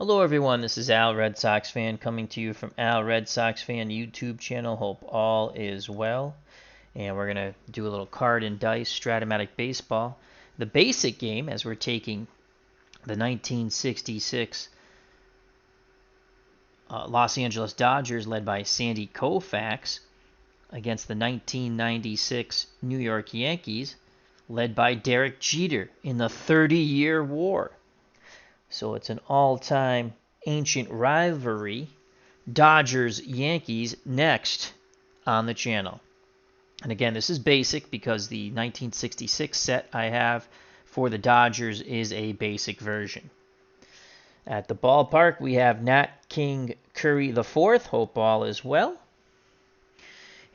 Hello everyone, this is Al Red Sox Fan coming to you from Al Red Sox Fan YouTube channel. Hope all is well. And we're going to do a little card and dice Strat-O-Matic Baseball. The basic game, as we're taking the 1966 Los Angeles Dodgers led by Sandy Koufax against the 1996 New York Yankees led by Derek Jeter in the 30-year war. So it's an all-time ancient rivalry. Dodgers-Yankees next on the channel. And again, this is basic because the 1966 set I have for the Dodgers is a basic version. At the ballpark, we have Nat King Curry IV. Hope all is well.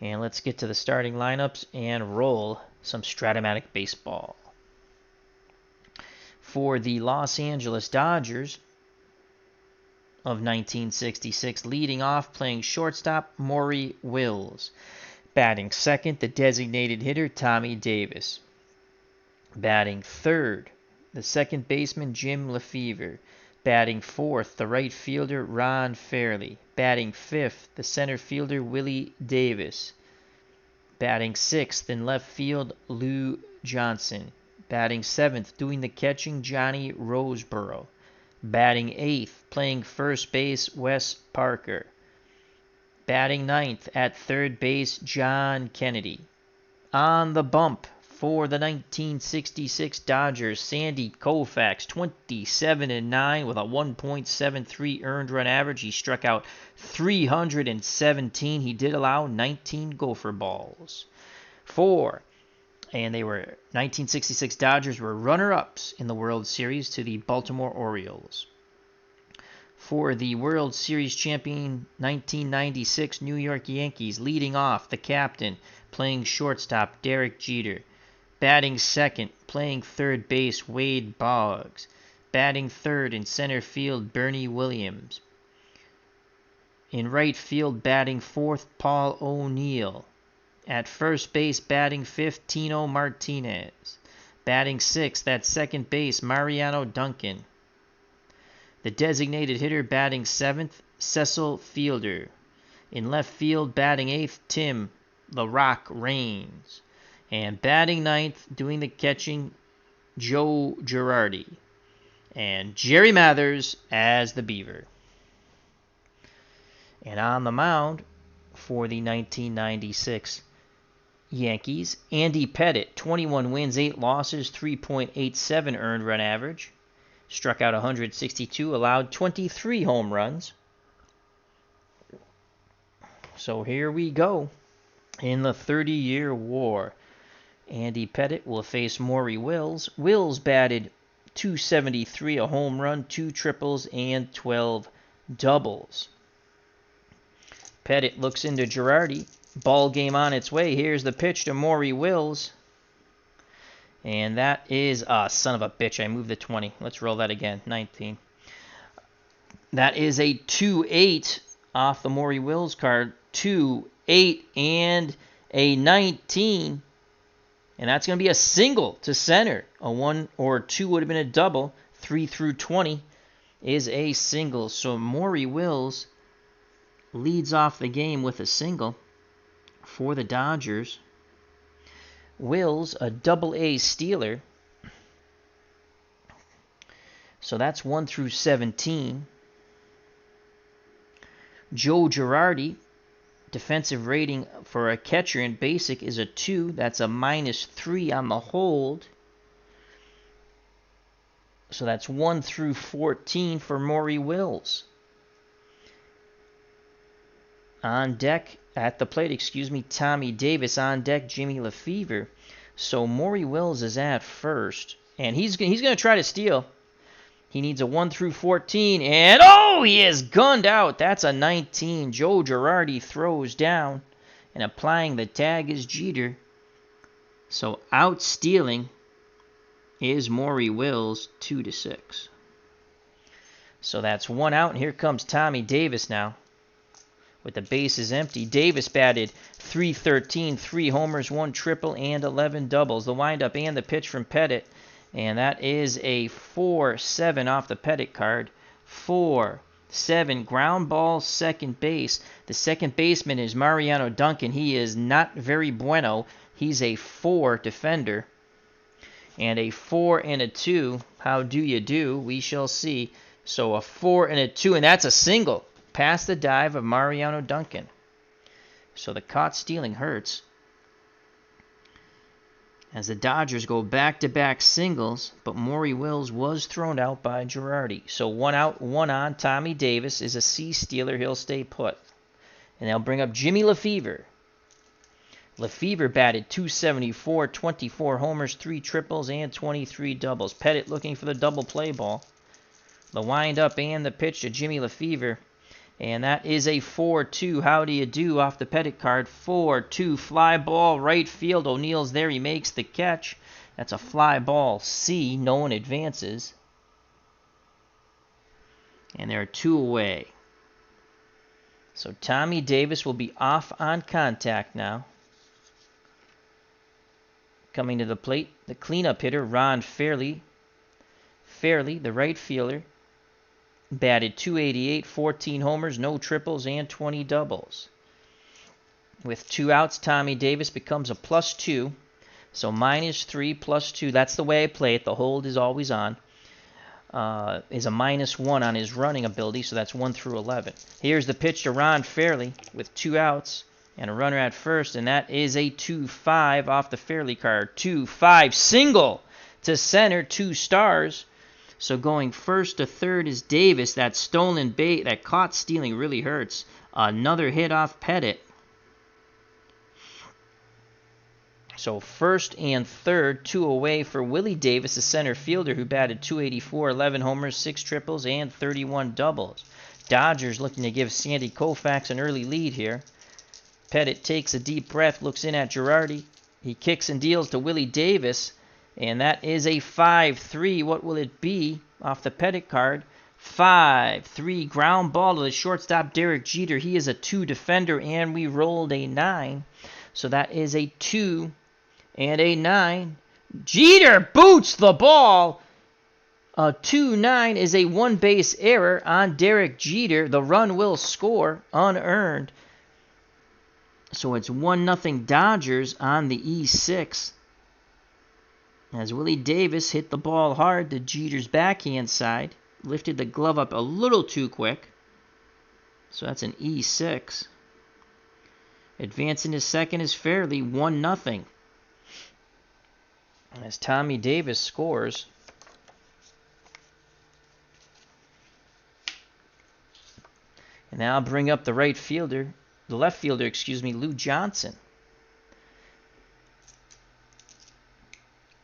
And let's get to the starting lineups and roll some Strat-O-Matic Baseball. For the Los Angeles Dodgers of 1966, leading off, playing shortstop, Maury Wills. Batting second, the designated hitter, Tommy Davis. Batting third, the second baseman, Jim Lefevre. Batting fourth, the right fielder, Ron Fairley. Batting fifth, the center fielder, Willie Davis. Batting sixth, in left field, Lou Johnson. Batting seventh, doing the catching, Johnny Roseboro. Batting eighth, playing first base, Wes Parker. Batting ninth, at third base, John Kennedy. On the bump for the 1966 Dodgers, Sandy Koufax, 27-9 with a 1.73 earned run average. He struck out 317. He did allow 19 gopher balls. And they were 1966 Dodgers were runner-ups in the World Series to the Baltimore Orioles. For the World Series champion 1996 New York Yankees, leading off, the captain, playing shortstop, Derek Jeter. Batting second, playing third base, Wade Boggs. Batting third in center field, Bernie Williams. In right field, batting fourth, Paul O'Neill. At first base, batting fifth, Tino Martinez. Batting sixth, at second base, Mariano Duncan. The designated hitter, batting seventh, Cecil Fielder. In left field, batting eighth, Tim "The Rock" Raines. And batting ninth, doing the catching, Joe Girardi. And Jerry Mathers as the Beaver. And on the mound for the 1996 Yankees, Andy Pettitte, 21 wins, 8 losses, 3.87 earned run average. Struck out 162, allowed 23 home runs. So here we go. In the 30-year war, Andy Pettitte will face Maury Wills. Wills batted .273, a home run, 2 triples, and 12 doubles. Pettitte looks into Girardi. Ball game on its way. Here's the pitch to Maury Wills. And that is, son of a bitch, I moved the 20. Let's roll that again, 19. That is a 2-8 off the Maury Wills card. 2-8 and a 19. And that's going to be a single to center. A 1 or 2 would have been a double. 3 through 20 is a single. So Maury Wills leads off the game with a single for the Dodgers. Wills, a double-A stealer. So that's 1 through 17. Joe Girardi, defensive rating for a catcher in basic is a 2. That's a -3 on the hold. So that's 1 through 14 for Maury Wills. On deck, at the plate, Tommy Davis. On deck, Jimmy Lefevre. So Maury Wills is at first, and he's going to try to steal. He needs a 1 through 14, and he is gunned out. That's a 19. Joe Girardi throws down, and applying the tag is Jeter. So out stealing is Maury Wills, 2-6. So that's 1 out, and here comes Tommy Davis now. With the bases empty, Davis batted .313, 3 homers, 1 triple, and 11 doubles. The windup and the pitch from Pettitte, and that is a 4-7 off the Pettitte card. 4, 7. Ground ball, second base. The second baseman is Mariano Duncan. He is not very bueno. He's a 4 defender. And a 4 and a 2. How do you do? We shall see. So a 4 and a 2, and that's a single. Past the dive of Mariano Duncan. So the caught stealing hurts. As the Dodgers go back-to-back singles, but Maury Wills was thrown out by Girardi. So 1 out, 1 on. Tommy Davis is a C stealer. He'll stay put. And they'll bring up Jimmy Lefevre. Lefevre batted .274, 24 homers, 3 triples, and 23 doubles. Pettitte looking for the double play ball. The windup and the pitch to Jimmy Lefevre. And that is a 4-2. How do you do off the Pettitte card? 4-2. Fly ball, right field. O'Neill's there. He makes the catch. That's a fly ball C. No one advances. And there are 2 away. So Tommy Davis will be off on contact now. Coming to the plate, the cleanup hitter, Ron Fairley. Fairley, the right fielder. Batted .288, 14 homers, no triples, and 20 doubles. With 2 outs, Tommy Davis becomes a +2. So -3, +2. That's the way I play it. The hold is always on. Is a -1 on his running ability, so that's 1 through 11. Here's the pitch to Ron Fairley with 2 outs and a runner at first, and that is a 2-5 off the Fairley card. 2-5 single to center, 2 stars. So going first to third is Davis. That stolen bait, that caught stealing really hurts. Another hit off Pettitte. So first and third, 2 away for Willie Davis, the center fielder who batted .284, 11 homers, 6 triples, and 31 doubles. Dodgers looking to give Sandy Koufax an early lead here. Pettitte takes a deep breath, looks in at Girardi. He kicks and deals to Willie Davis. And that is a 5-3. What will it be off the Pettitte card? 5-3. Ground ball to the shortstop, Derek Jeter. He is a 2 defender, and we rolled a 9. So that is a 2 and a 9. Jeter boots the ball. A 2-9 is a 1-base error on Derek Jeter. The run will score unearned. So it's 1-0 Dodgers on the E6. As Willie Davis hit the ball hard to Jeter's backhand side. Lifted the glove up a little too quick. So that's an E6. Advancing to second is Fairley, 1-0. As Tommy Davis scores. And now I'll bring up the left fielder, Lou Johnson.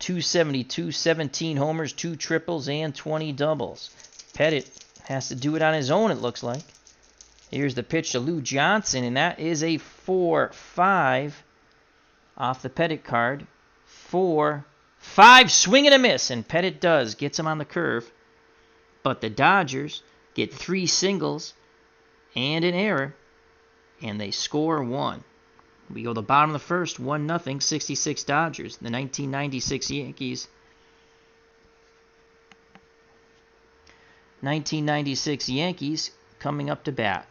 .272, 17 homers, 2 triples, and 20 doubles. Pettitte has to do it on his own, it looks like. Here's the pitch to Lou Johnson, and that is a 4-5 off the Pettitte card. 4-5, swing and a miss, and Pettitte gets him on the curve. But the Dodgers get 3 singles and an error, and they score 1. We go to the bottom of the first, 1-0, 66 Dodgers. The 1996 Yankees. 1996 Yankees coming up to bat.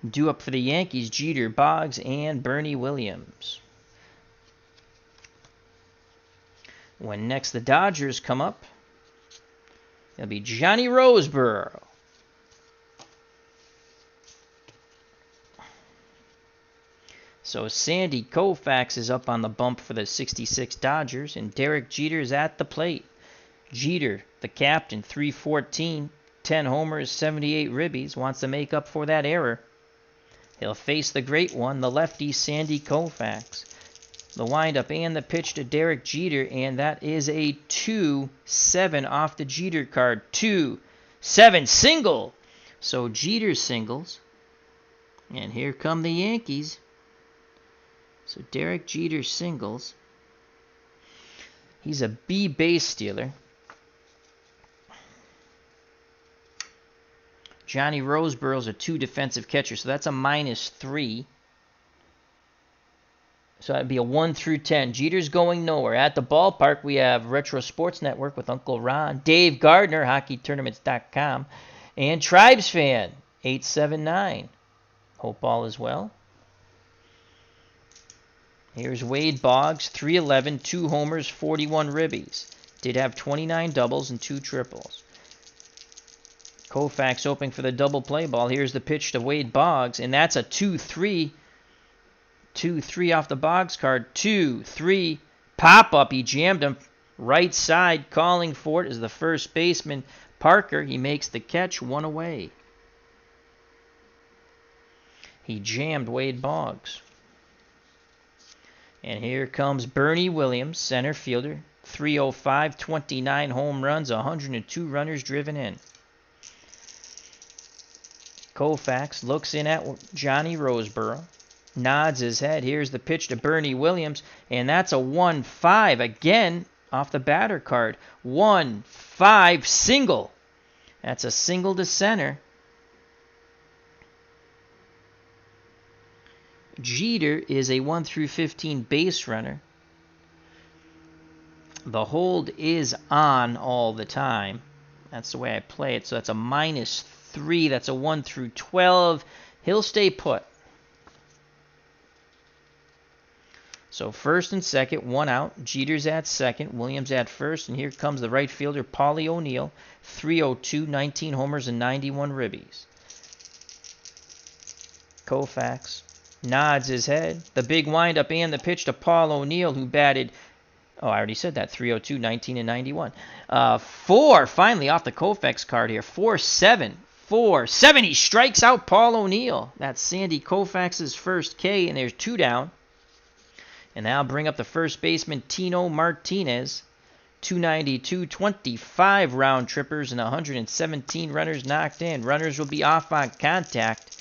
Due up for the Yankees, Jeter, Boggs, and Bernie Williams. When next the Dodgers come up, it'll be Johnny Roseboro. So Sandy Koufax is up on the bump for the 66 Dodgers, and Derek Jeter is at the plate. Jeter, the captain, .314, 10 homers, 78 ribbies, wants to make up for that error. He'll face the great one, the lefty Sandy Koufax. The windup and the pitch to Derek Jeter, and that is a 2-7 off the Jeter card. 2-7 single. So Jeter singles, and here come the Yankees. So Derek Jeter singles. He's a B base stealer. Johnny Roseboro's a 2 defensive catcher, so that's a -3. So that'd be a 1 through 10. Jeter's going nowhere. At the ballpark, we have Retro Sports Network with Uncle Ron, Dave Gardner, HockeyTournaments.com, and Tribes Fan, 879. Hope all is well. Here's Wade Boggs, 311, 2 homers, 41 ribbies. Did have 29 doubles and 2 triples. Koufax opening for the double play ball. Here's the pitch to Wade Boggs, and that's a 2-3. 2-3 off the Boggs card. 2-3. Pop-up. He jammed him. Right side. Calling for it is the first baseman, Parker. He makes the catch. 1 away. He jammed Wade Boggs. And here comes Bernie Williams, center fielder. 305, 29 home runs, 102 runners driven in. Koufax looks in at Johnny Roseboro. Nods his head. Here's the pitch to Bernie Williams. And that's a 1-5 again off the batter card. 1-5 single. That's a single to center. Jeter is a 1 through 15 base runner. The hold is on all the time. That's the way I play it. So that's a -3. That's a 1 through 12. He'll stay put. So first and second, 1 out. Jeter's at second. Williams at first. And here comes the right fielder, Paulie O'Neill. 302, 19 homers, and 91 ribbies. Koufax nods his head. The big windup and the pitch to Paul O'Neill, who batted, I already said that, 302, 19, and 91. 4, finally, off the Koufax card here. 4-7. 4-7. He strikes out Paul O'Neill. That's Sandy Koufax's first K, and there's 2 down. And now bring up the first baseman, Tino Martinez. 292, 25 round trippers, and 117 runners knocked in. Runners will be off on contact.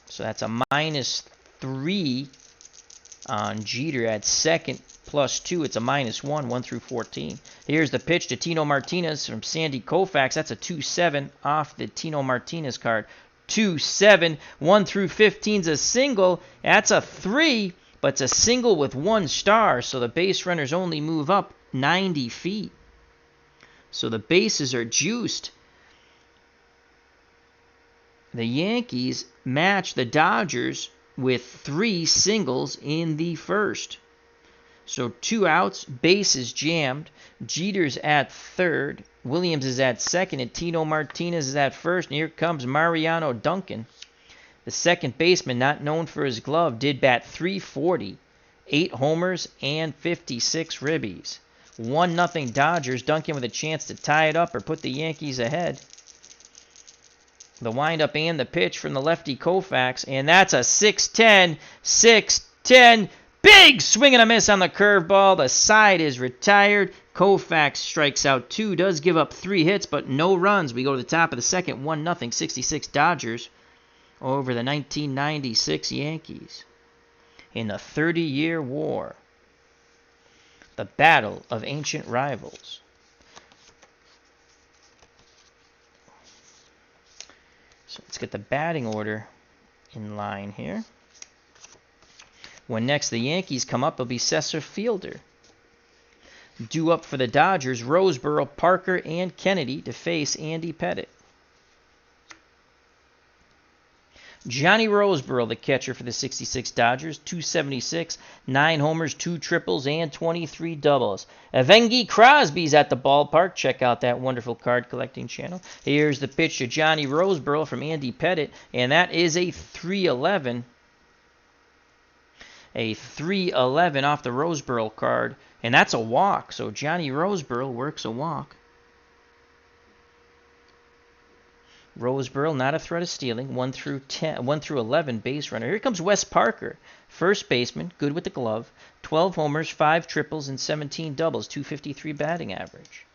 So that's a -3 on Jeter at second, +2. It's a -1, 1 through 14. Here's the pitch to Tino Martinez from Sandy Koufax. That's a 2-7 off the Tino Martinez card. 2-7, 1 through 15's a single. That's a 3, but it's a single with 1 star. So the base runners only move up 90 feet. So the bases are juiced. The Yankees match the Dodgers with 3 singles in the first. So 2 outs, bases jammed. Jeter's at third. Williams is at second, and Tino Martinez is at first. And here comes Mariano Duncan. The second baseman, not known for his glove, did bat .340, 8 homers, and 56 ribbies. 1-0 Dodgers. Duncan with a chance to tie it up or put the Yankees ahead. The windup and the pitch from the lefty Koufax, and that's a 6-10, 6-10. Big swing and a miss on the curveball. The side is retired. Koufax strikes out 2, does give up 3 hits, but no runs. We go to the top of the second, 1-0, 66 Dodgers over the 1996 Yankees in the 30-year war. The battle of ancient rivals. So let's get the batting order in line here. When next the Yankees come up, it'll be Cesar Fielder. Due up for the Dodgers, Roseboro, Parker, and Kennedy to face Andy Pettitte. Johnny Roseboro, the catcher for the 66 Dodgers, 276, 9 homers, 2 triples, and 23 doubles. Evengi Crosby's at the ballpark. Check out that wonderful card collecting channel. Here's the pitch to Johnny Roseboro from Andy Pettitte, and that is a 3-11. A 3-11 off the Roseboro card, and that's a walk. So Johnny Roseboro works a walk. Roseboro, not a threat of stealing. 1 through 11 base runner. Here comes Wes Parker, first baseman, good with the glove. 12 homers, 5 triples, and 17 doubles. 253 batting average.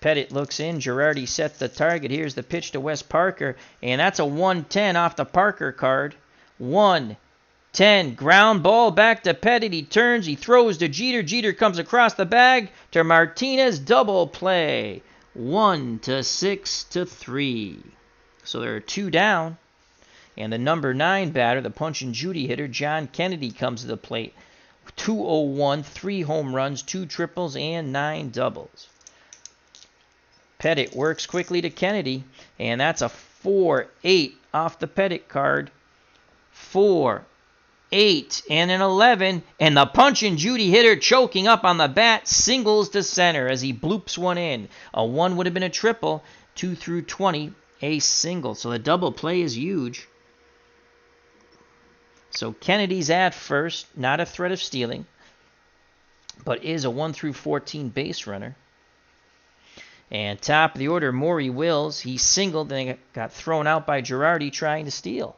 Pettitte looks in. Girardi sets the target. Here's the pitch to Wes Parker, and that's a 1-10 off the Parker card. 1-10. Ground ball back to Pettitte. He turns. He throws to Jeter. Jeter comes across the bag to Martinez. Double play. 1-6-3. So there are 2 down. And the number 9 batter, the Punch and Judy hitter, John Kennedy, comes to the plate. 201, 3 home runs, 2 triples, and 9 doubles. Pettitte works quickly to Kennedy, and that's a 4-8 off the Pettitte card. 4, 8, and an 11, and the Punch and Judy hitter choking up on the bat singles to center as he bloops one in. A 1 would have been a triple, 2 through 20, a single. So the double play is huge. So Kennedy's at first, not a threat of stealing, but is a 1 through 14 base runner. And top of the order, Maury Wills. He singled and got thrown out by Girardi trying to steal.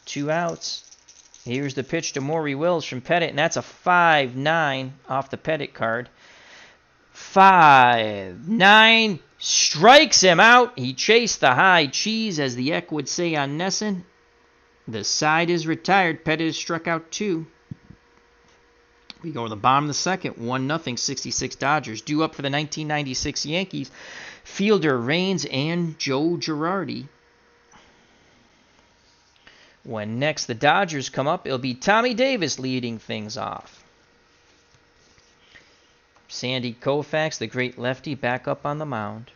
2 outs. Here's the pitch to Maury Wills from Pettitte, and that's a 5-9 off the Pettitte card. 5-9 strikes him out. He chased the high cheese, as the Eck would say on Nesson. The side is retired. Pettitte is struck out 2. We go to the bottom of the second. 1-0, 66 Dodgers. Due up for the 1996 Yankees, fielder Raines and Joe Girardi. When next the Dodgers come up, it'll be Tommy Davis leading things off. Sandy Koufax, the great lefty, back up on the mound.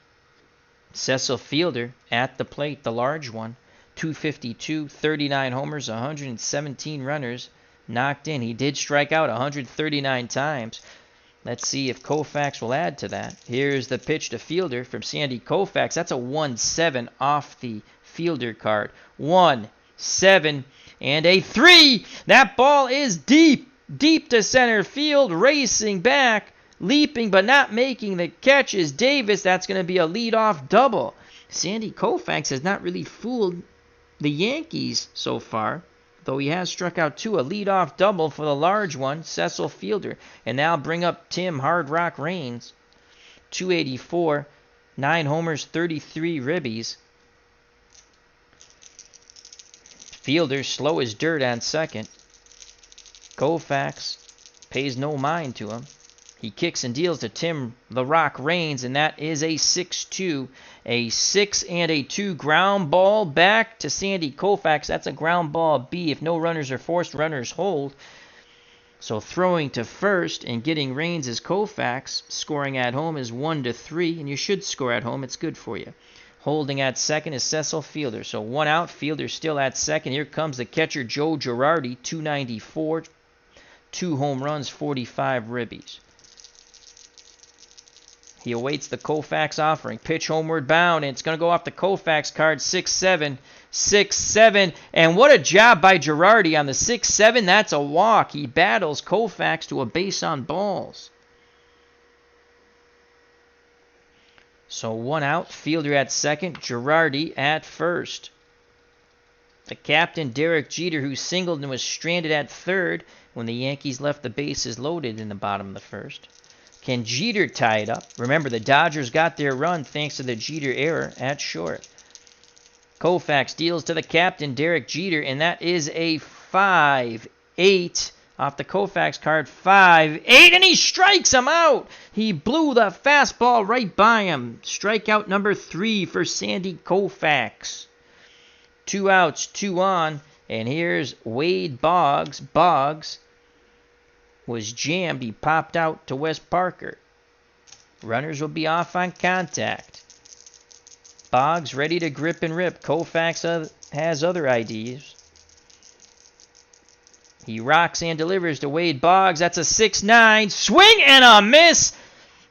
Cecil Fielder at the plate, the large one. 252, 39 homers, 117 runners knocked in. He did strike out 139 times. Let's see if Koufax will add to that. Here's the pitch to Fielder from Sandy Koufax. That's a 1-7 off the Fielder card. 1-7 and a 3. That ball is deep to center field, racing back. Leaping but not making the catch is Davis. That's going to be a leadoff double. Sandy Koufax has not really fooled the Yankees so far, though he has struck out 2. A leadoff double for the large one, Cecil Fielder. And now bring up Tim Hard Rock Raines. 284, 9 homers, 33 ribbies. Fielder slow as dirt on second. Koufax pays no mind to him. He kicks and deals to Tim the Rock Raines, and that is a 6-2. A 6 and a 2 ground ball back to Sandy Koufax. That's a ground ball B. If no runners are forced, runners hold. So throwing to first and getting Raines is Koufax. Scoring at home is 1-3, and you should score at home. It's good for you. Holding at second is Cecil Fielder. So 1 out. Fielder still at second. Here comes the catcher, Joe Girardi, 294. 2 home runs, 45 ribbies. He awaits the Koufax offering. Pitch homeward bound, and it's going to go off the Koufax card. 6-7. 6-7. And what a job by Girardi on the 6-7. That's a walk. He battles Koufax to a base on balls. So 1 out. Fielder at second. Girardi at first. The captain, Derek Jeter, who singled and was stranded at third when the Yankees left the bases loaded in the bottom of the first. Can Jeter tie it up? Remember, the Dodgers got their run thanks to the Jeter error at short. Koufax deals to the captain, Derek Jeter, and that is a 5-8 off the Koufax card. 5-8, and he strikes him out. He blew the fastball right by him. Strikeout number 3 for Sandy Koufax. 2 outs, 2 on, and here's Wade Boggs. Boggs was jammed. He popped out to Wes Parker. Runners will be off on contact. Boggs ready to grip and rip. Koufax has other ideas. He rocks and delivers to Wade Boggs. That's a 6-9. Swing and a miss.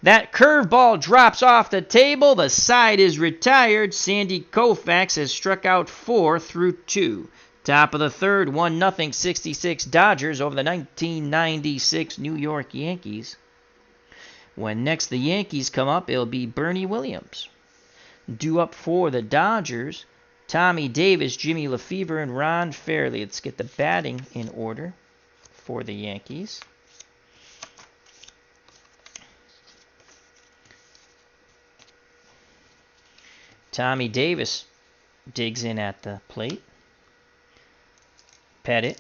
That curveball drops off the table. The side is retired. Sandy Koufax has struck out 4 through 2. Top of the third, 1-0, 66 Dodgers over the 1996 New York Yankees. When next the Yankees come up, it'll be Bernie Williams. Due up for the Dodgers, Tommy Davis, Jimmy Lefevre, and Ron Fairly. Let's get the batting in order for the Yankees. Tommy Davis digs in at the plate. Pettitte,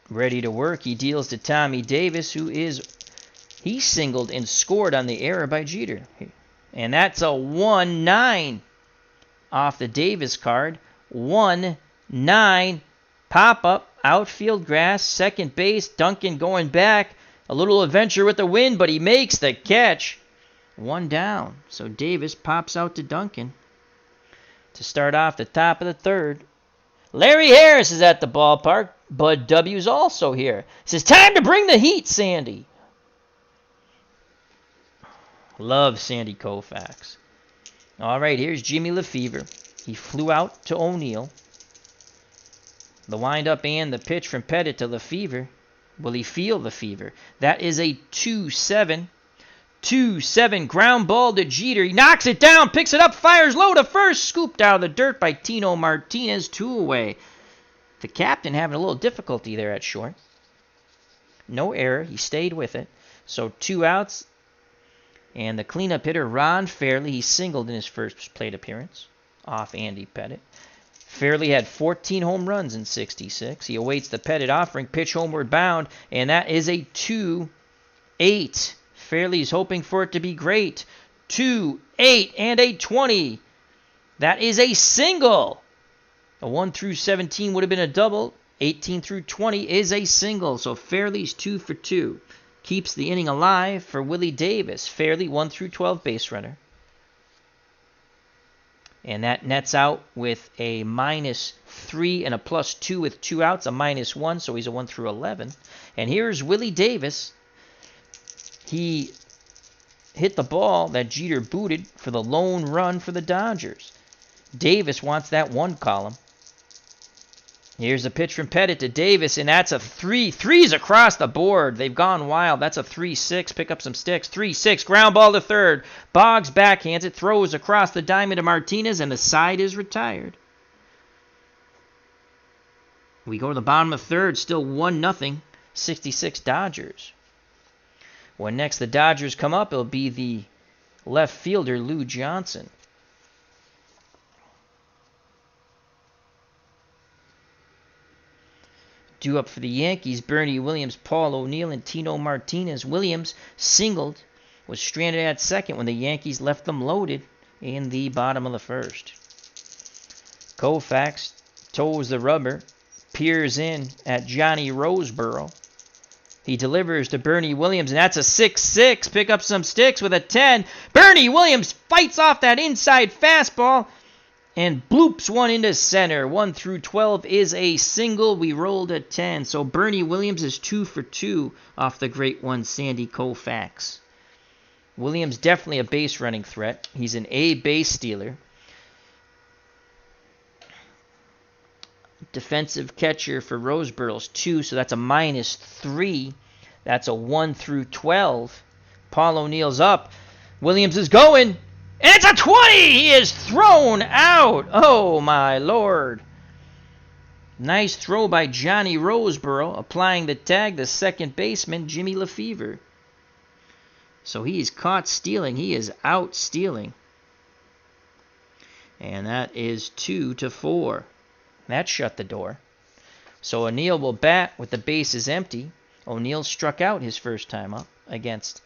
ready to work. He deals to Tommy Davis, he singled and scored on the error by Jeter. And that's a 1-9 off the Davis card. 1-9. Pop-up. Outfield grass. Second base. Duncan going back. A little adventure with the wind, but he makes the catch. 1 down. So Davis pops out to Duncan to start off the top of the third. Larry Harris is at the ballpark. Bud W's also here. He says, time to bring the heat, Sandy. Love Sandy Koufax. All right, here's Jimmy Lefevre. He flew out to O'Neill. The windup and the pitch from Pettitte to Lefevre. Will he feel the fever? That is a 2-7. 2-7 ground ball to Jeter. He knocks it down, picks it up, fires low to first. Scooped out of the dirt by Tino Martinez. 2 away. The captain having a little difficulty there at short. No error. He stayed with it. So 2 outs. And the cleanup hitter, Ron Fairley, he singled in his first plate appearance off Andy Pettitte. Fairley had 14 home runs in 66. He awaits the Pettitte offering, pitch homeward bound, and that is a 2-8. Fairley's hoping for it to be great. 2-8 and a 20. That is a single. A 1 through 17 would have been a double. 18 through 20 is a single. So Fairley's 2 for 2. Keeps the inning alive for Willie Davis. Fairley 1 through 12 base runner. And that nets out with a -3 and a +2 with 2 outs, a -1, so he's a 1 through 11. And here's Willie Davis. He hit the ball that Jeter booted for the lone run for the Dodgers. Davis wants that 1 column. Here's a pitch from Pettitte to Davis, and that's a 3. 3's across the board. They've gone wild. That's a 3-6. Pick up some sticks. 3-6. Ground ball to third. Boggs backhands it. Throws across the diamond to Martinez, and the side is retired. We go to the bottom of third. Still 1-0. 66 Dodgers. When next the Dodgers come up, it'll be the left fielder, Lou Johnson. Due up for the Yankees, Bernie Williams, Paul O'Neill, and Tino Martinez. Williams singled, was stranded at second when the Yankees left them loaded in the bottom of the first. Koufax toes the rubber, peers in at Johnny Roseboro. He delivers to Bernie Williams, and that's a 6-6. Pick up some sticks with a 10. Bernie Williams fights off that inside fastball and bloops one into center. 1 through 12 is a single. We rolled a 10. So Bernie Williams is 2 for 2 off the great one, Sandy Koufax. Williams definitely a base running threat. He's an A base stealer. Defensive catcher for Roseborough's 2, so that's a -3. That's a 1 through 12. Paul O'Neill's up. Williams is going. And it's a 20! He is thrown out! Oh, my Lord. Nice throw by Johnny Roseboro, applying the tag to second baseman Jimmy Lefevre. So he is caught stealing. He is out stealing. And that is 2-4. That shut the door. So O'Neill will bat with the bases empty. O'Neill struck out his first time up against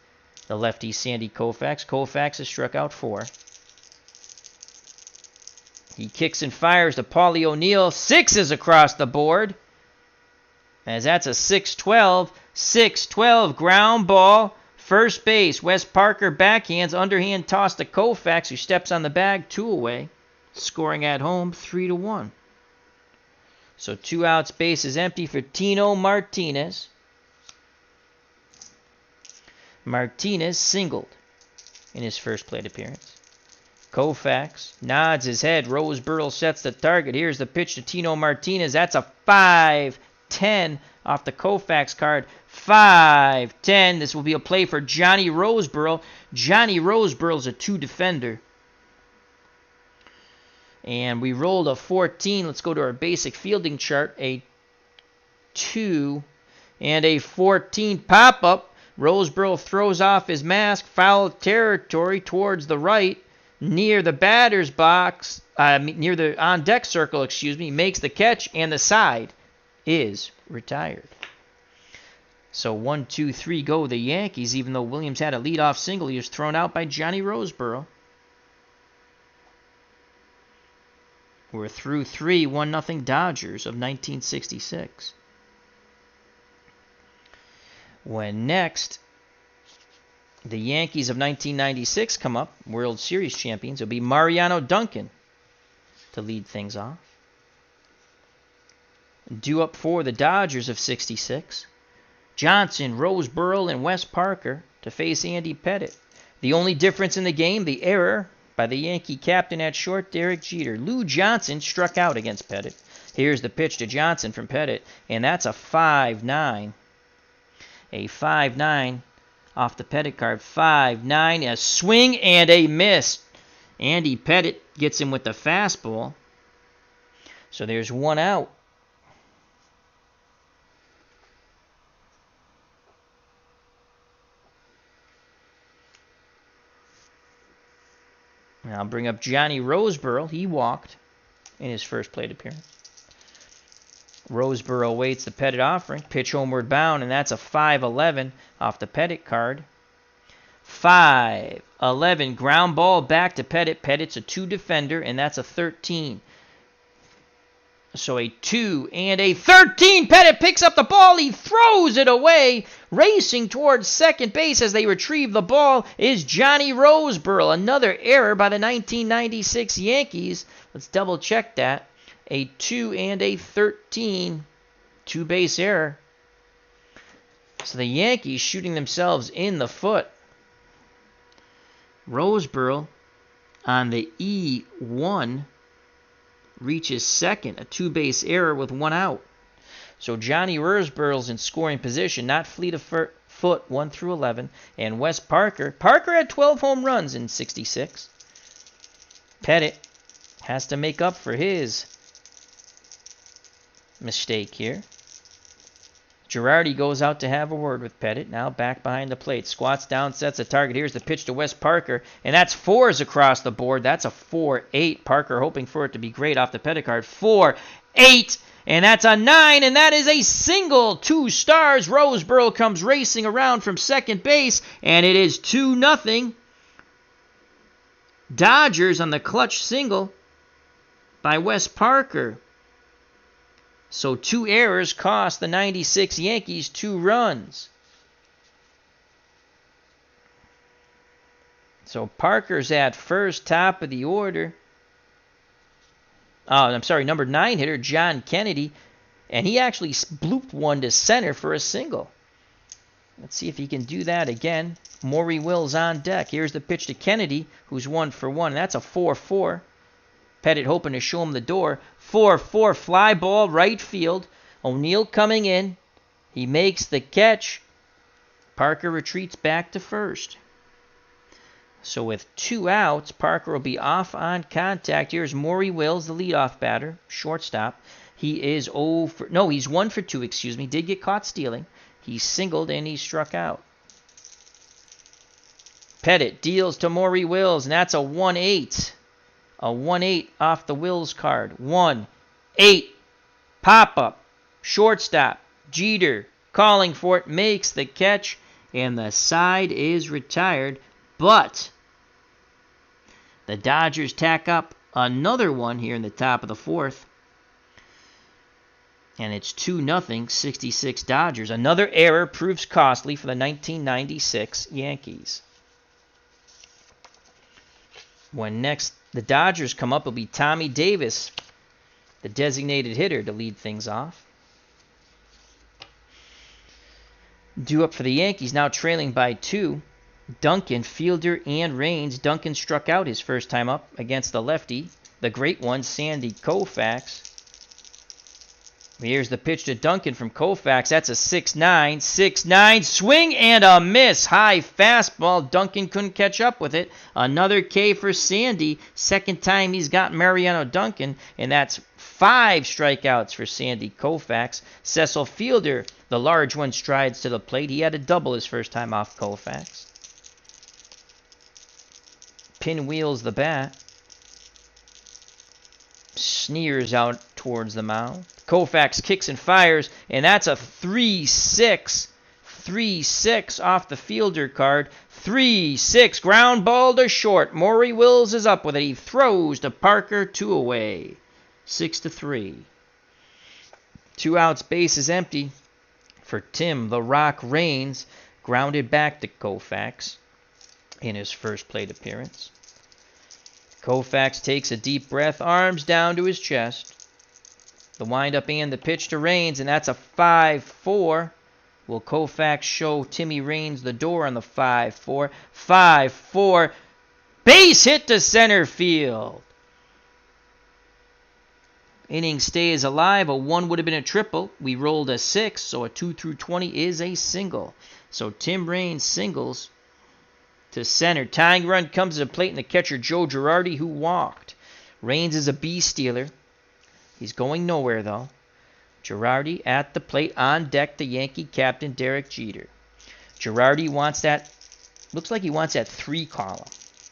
the lefty Sandy Koufax. Koufax has struck out 4. He kicks and fires to Paulie O'Neill. 6s across the board. As that's a 6-12. 6-12 ground ball. First base. Wes Parker backhands. Underhand toss to Koufax, who steps on the bag. 2 away. Scoring at home 3-1. So 2 outs, base is empty for Tino Martinez. Martinez singled in his first plate appearance. Koufax nods his head. Roseboro sets the target. Here's the pitch to Tino Martinez. That's a 5-10 off the Koufax card. 5-10. This will be a play for Johnny Roseboro. Johnny Roseboro's a 2 defender. And we rolled a 14. Let's go to our basic fielding chart. A 2 and a 14 pop-up. Roseboro throws off his mask. Foul territory towards the right. Near the batter's box. Near the on-deck circle, makes the catch. And the side is retired. So 1, 2, 3 go the Yankees. Even though Williams had a leadoff single, he was thrown out by Johnny Roseboro. We're through 3 1-0 Dodgers of 1966. When next the Yankees of 1996 come up, World Series champions, it'll be Mariano Duncan to lead things off. Due up for the Dodgers of 66, Johnson, Roseboro, and Wes Parker to face Andy Pettitte. The only difference in the game, the error by the Yankee captain at short, Derek Jeter. Lou Johnson struck out against Pettitte. Here's the pitch to Johnson from Pettitte, and that's a 5-9. A 5-9 off the Pettitte card. 5-9, a swing and a miss. Andy Pettitte gets him with the fastball. So there's 1 out. I'll bring up Johnny Roseboro. He walked in his first plate appearance. Roseboro waits the Pettitte offering. Pitch homeward bound, and that's a 5-11 off the Pettitte card. 5-11. Ground ball back to Pettitte. Pettitte's a 2 defender, and that's a 13. So a 2 and a 13. Pettitte picks up the ball. He throws it away. Racing towards second base as they retrieve the ball is Johnny Roseboro. Another error by the 1996 Yankees. Let's double check that. A 2 and a 13. 2-base error. So the Yankees shooting themselves in the foot. Roseboro on the E1 reaches second, a 2-base error with 1 out. So Johnny Roseboro's in scoring position, not fleet of foot, 1 through 11. And Wes Parker. Parker had 12 home runs in 66. Pettitte has to make up for his mistake here. Girardi goes out to have a word with Pettitte. Now back behind the plate. Squats down, sets a target. Here's the pitch to Wes Parker. And that's 4s across the board. That's a 4-8. Parker hoping for it to be great off the Pettitte card. 4-8. And that's a 9. And that is a single. 2 stars. Roseboro comes racing around from second base. And it is 2-0. Dodgers on the clutch single by Wes Parker. So 2 errors cost the 96 Yankees 2 runs. So Parker's at first, top of the order. Number 9 hitter, John Kennedy. And he actually blooped one to center for a single. Let's see if he can do that again. Maury Wills on deck. Here's the pitch to Kennedy, who's 1 for 1. That's a 4-4. Pettitte hoping to show him the door. 4-4, fly ball, right field. O'Neill coming in. He makes the catch. Parker retreats back to first. So with 2 outs, Parker will be off on contact. Here's Maury Wills, the leadoff batter, shortstop. He is he's 1 for 2, Did get caught stealing. He singled and he struck out. Pettitte deals to Maury Wills, and that's a 1-8. A 1-8 off the Wills card. 1-8. Pop-up. Shortstop. Jeter calling for it. Makes the catch. And the side is retired. But the Dodgers tack up another one here in the top of the 4th. And it's 2-0, 66 Dodgers. Another error proves costly for the 1996 Yankees. When next the Dodgers come up, it'll be Tommy Davis, the designated hitter, to lead things off. Due up for the Yankees, now trailing by 2. Duncan, fielder, and Raines. Duncan struck out his first time up against the lefty, the great one, Sandy Koufax. Here's the pitch to Duncan from Koufax. That's a 6-9. 6-9. Swing and a miss. High fastball. Duncan couldn't catch up with it. Another K for Sandy. Second time he's got Mariano Duncan. And that's 5 strikeouts for Sandy Koufax. Cecil Fielder, the large one, strides to the plate. He had a double his first time off Koufax. Pinwheels the bat. Sneers out towards the mound. Koufax kicks and fires, and that's a 3-6. 3-6 off the fielder card. 3-6. Ground ball to short. Maury Wills is up with it. He throws to Parker, 2 away. 6-3. 2 outs, base is empty for Tim "The Rock" Raines. Grounded back to Koufax in his first plate appearance. Koufax takes a deep breath, arms down to his chest. The windup and the pitch to Raines, and that's a 5-4. Will Koufax show Timmy Raines the door on the 5-4? 5-4. Base hit to center field. Inning stays alive. A 1 would have been a triple. We rolled a 6, so a 2 through 20 is a single. So Tim Raines singles to center. Tying run comes to the plate, and the catcher Joe Girardi, who walked. Raines is a B stealer. He's going nowhere, though. Girardi at the plate. On deck, the Yankee captain, Derek Jeter. Girardi wants that, looks like he wants that 3 column.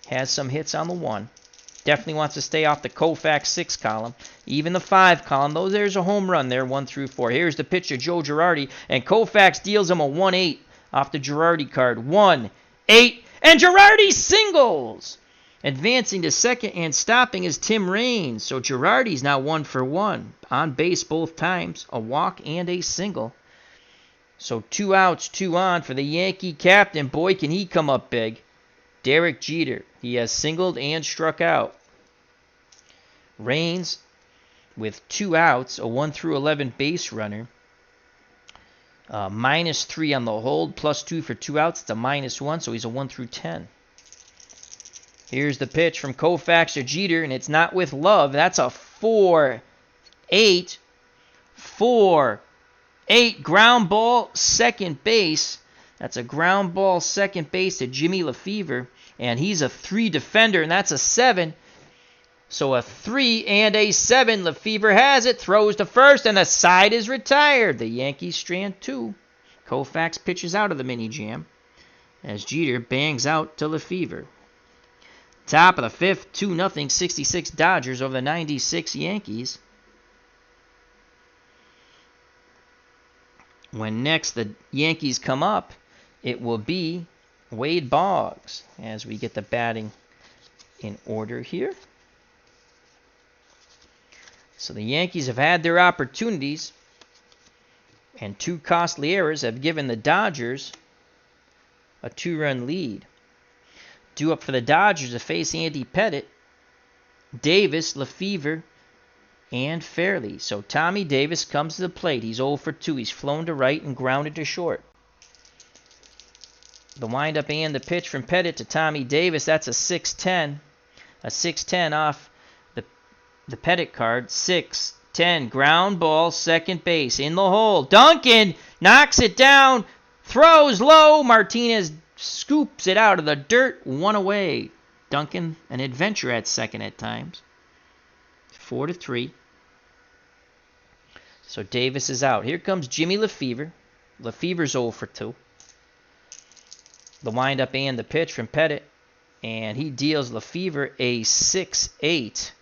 Has some hits on the 1. Definitely wants to stay off the Koufax 6 column. Even the 5 column, though there's a home run there, 1 through 4. Here's the pitch to Joe Girardi, and Koufax deals him a 1-8 off the Girardi card. 1-8, and Girardi singles! Advancing to second and stopping is Tim Raines. So Girardi's now 1 for 1. On base both times, a walk and a single. So 2 outs, 2 on for the Yankee captain. Boy, can he come up big. Derek Jeter. He has singled and struck out. Raines with 2 outs, a 1 through 11 base runner. -3 on the hold, +2 for 2 outs. It's a -1, so he's a 1 through 10. Here's the pitch from Koufax to Jeter, and it's not with love. That's a 4-8. 4-8 ground ball, second base. That's a ground ball, second base to Jimmy Lefevre, and he's a 3 defender, and that's a 7. So a 3 and a 7. Lefevre has it, throws to first, and the side is retired. The Yankees strand 2. Koufax pitches out of the mini jam as Jeter bangs out to Lefevre. Top of the 5th, 2-0, 66 Dodgers over the 96 Yankees. When next the Yankees come up, it will be Wade Boggs as we get the batting in order here. So the Yankees have had their opportunities, and 2 costly errors have given the Dodgers a 2-run lead. Due up for the Dodgers to face Andy Pettitte, Davis, Lefevre, and Fairley. So Tommy Davis comes to the plate. He's 0 for 2. He's flown to right and grounded to short. The windup and the pitch from Pettitte to Tommy Davis. That's a 6-10. A 6-10 off the Pettitte card. 6-10. Ground ball, second base. In the hole. Duncan knocks it down. Throws low. Martinez scoops it out of the dirt. 1 away. Duncan, an adventure at second at times. 4-3. So Davis is out. Here comes Jimmy Lefevre. Lefevre's 0 for 2. The windup and the pitch from Pettitte. And he deals Lefevre a 6-8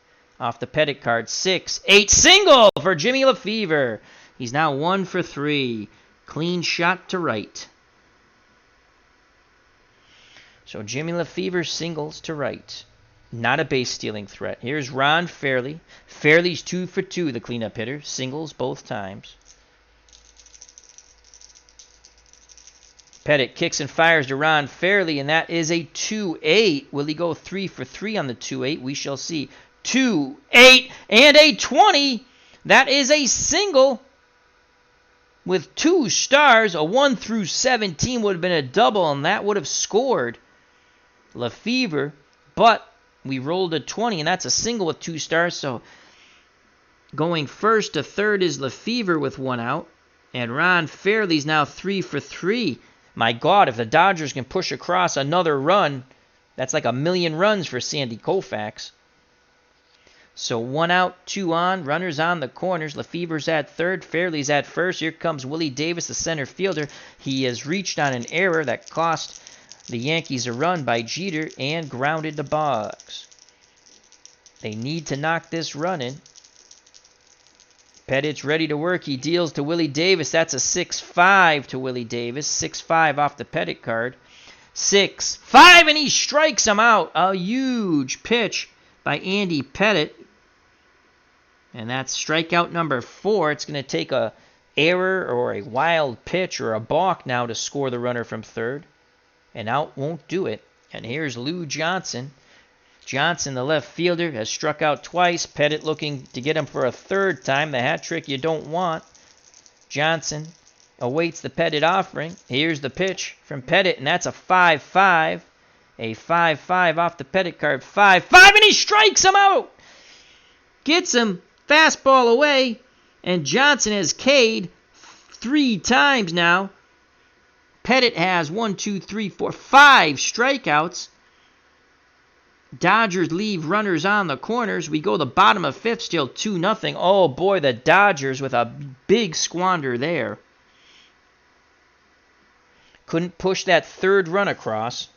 off the Pettitte card. 6-8 single for Jimmy Lefevre. He's now 1 for 3. Clean shot to right. So Jimmy Lefevre singles to right. Not a base-stealing threat. Here's Ron Fairley. Fairley's 2 for 2, the cleanup hitter. Singles both times. Pettitte kicks and fires to Ron Fairley, and that is a 2-8. Will he go 3 for 3 on the 2-8? We shall see. 2-8 and a 20. That is a single with 2 stars. A 1 through 17 would have been a double, and that would have scored Lefevre, but we rolled a 20, and that's a single with 2 stars. So going first to third is Lefevre with 1 out, and Ron Fairley's now 3 for 3. My God, if the Dodgers can push across another run, that's like 1,000,000 runs for Sandy Koufax. So 1 out, 2 on, runners on the corners. Lefevre's at third, Fairley's at first. Here comes Willie Davis, the center fielder. He has reached on an error that cost the Yankees a run by Jeter and grounded to Boggs. They need to knock this run in. Pettitte's ready to work. He deals to Willie Davis. That's a 6-5 to Willie Davis. 6-5 off the Pettitte card. 6-5, and he strikes him out. A huge pitch by Andy Pettitte. And that's strikeout number 4. It's going to take a error or a wild pitch or a balk now to score the runner from third. And out won't do it. And here's Lou Johnson. Johnson, the left fielder, has struck out twice. Pettitte looking to get him for a third time. The hat trick you don't want. Johnson awaits the Pettitte offering. Here's the pitch from Pettitte, and that's a 5-5. A 5-5 off the Pettitte card. 5-5, and he strikes him out. Gets him. Fastball away, and Johnson has K'd 3 times now. Pettitte has 5 strikeouts. Dodgers leave runners on the corners. We go the bottom of 5th, still 2-0. Oh boy, the Dodgers with a big squander there. Couldn't push that third run across.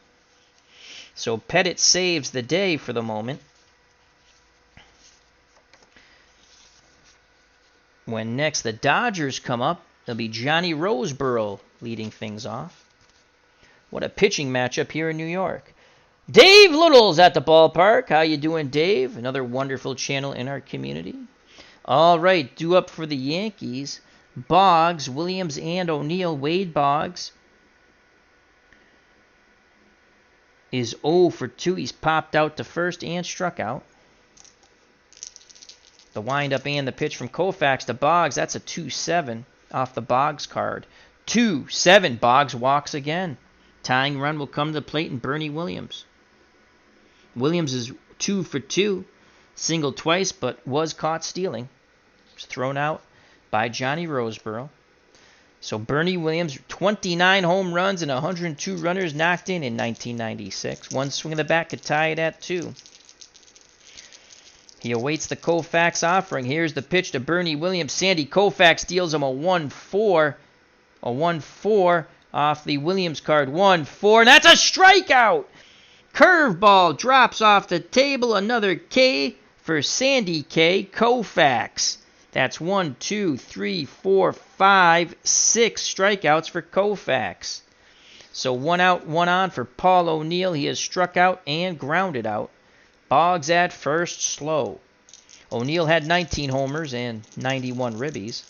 So Pettitte saves the day for the moment. When next the Dodgers come up, it'll be Johnny Roseboro leading things off. What a pitching matchup here in New York. Dave Little's at the ballpark. How you doing, Dave? Another wonderful channel in our community. All right, due up for the Yankees. Boggs, Williams, and O'Neill. Wade Boggs is 0 for 2. He's popped out to first and struck out. The windup and the pitch from Koufax to Boggs. That's a 2-7 off the Boggs card. 2-7. Boggs walks again. Tying run will come to the plate and Bernie Williams. Williams is 2 for 2. Singled twice, but was caught stealing. Was thrown out by Johnny Roseboro. So Bernie Williams, 29 home runs and 102 runners knocked in 1996. One swing of the bat could tie it at 2. He awaits the Koufax offering. Here's the pitch to Bernie Williams. Sandy Koufax deals him a 1-4. A 1-4 off the Williams card. 1-4. And that's a strikeout. Curveball drops off the table. Another K for Sandy K. Koufax. That's 1, 2, 3, 4, 5, 6 strikeouts for Koufax. So 1 out, 1 on for Paul O'Neill. He has struck out and grounded out. Boggs at first, slow. O'Neill had 19 homers and 91 ribbies.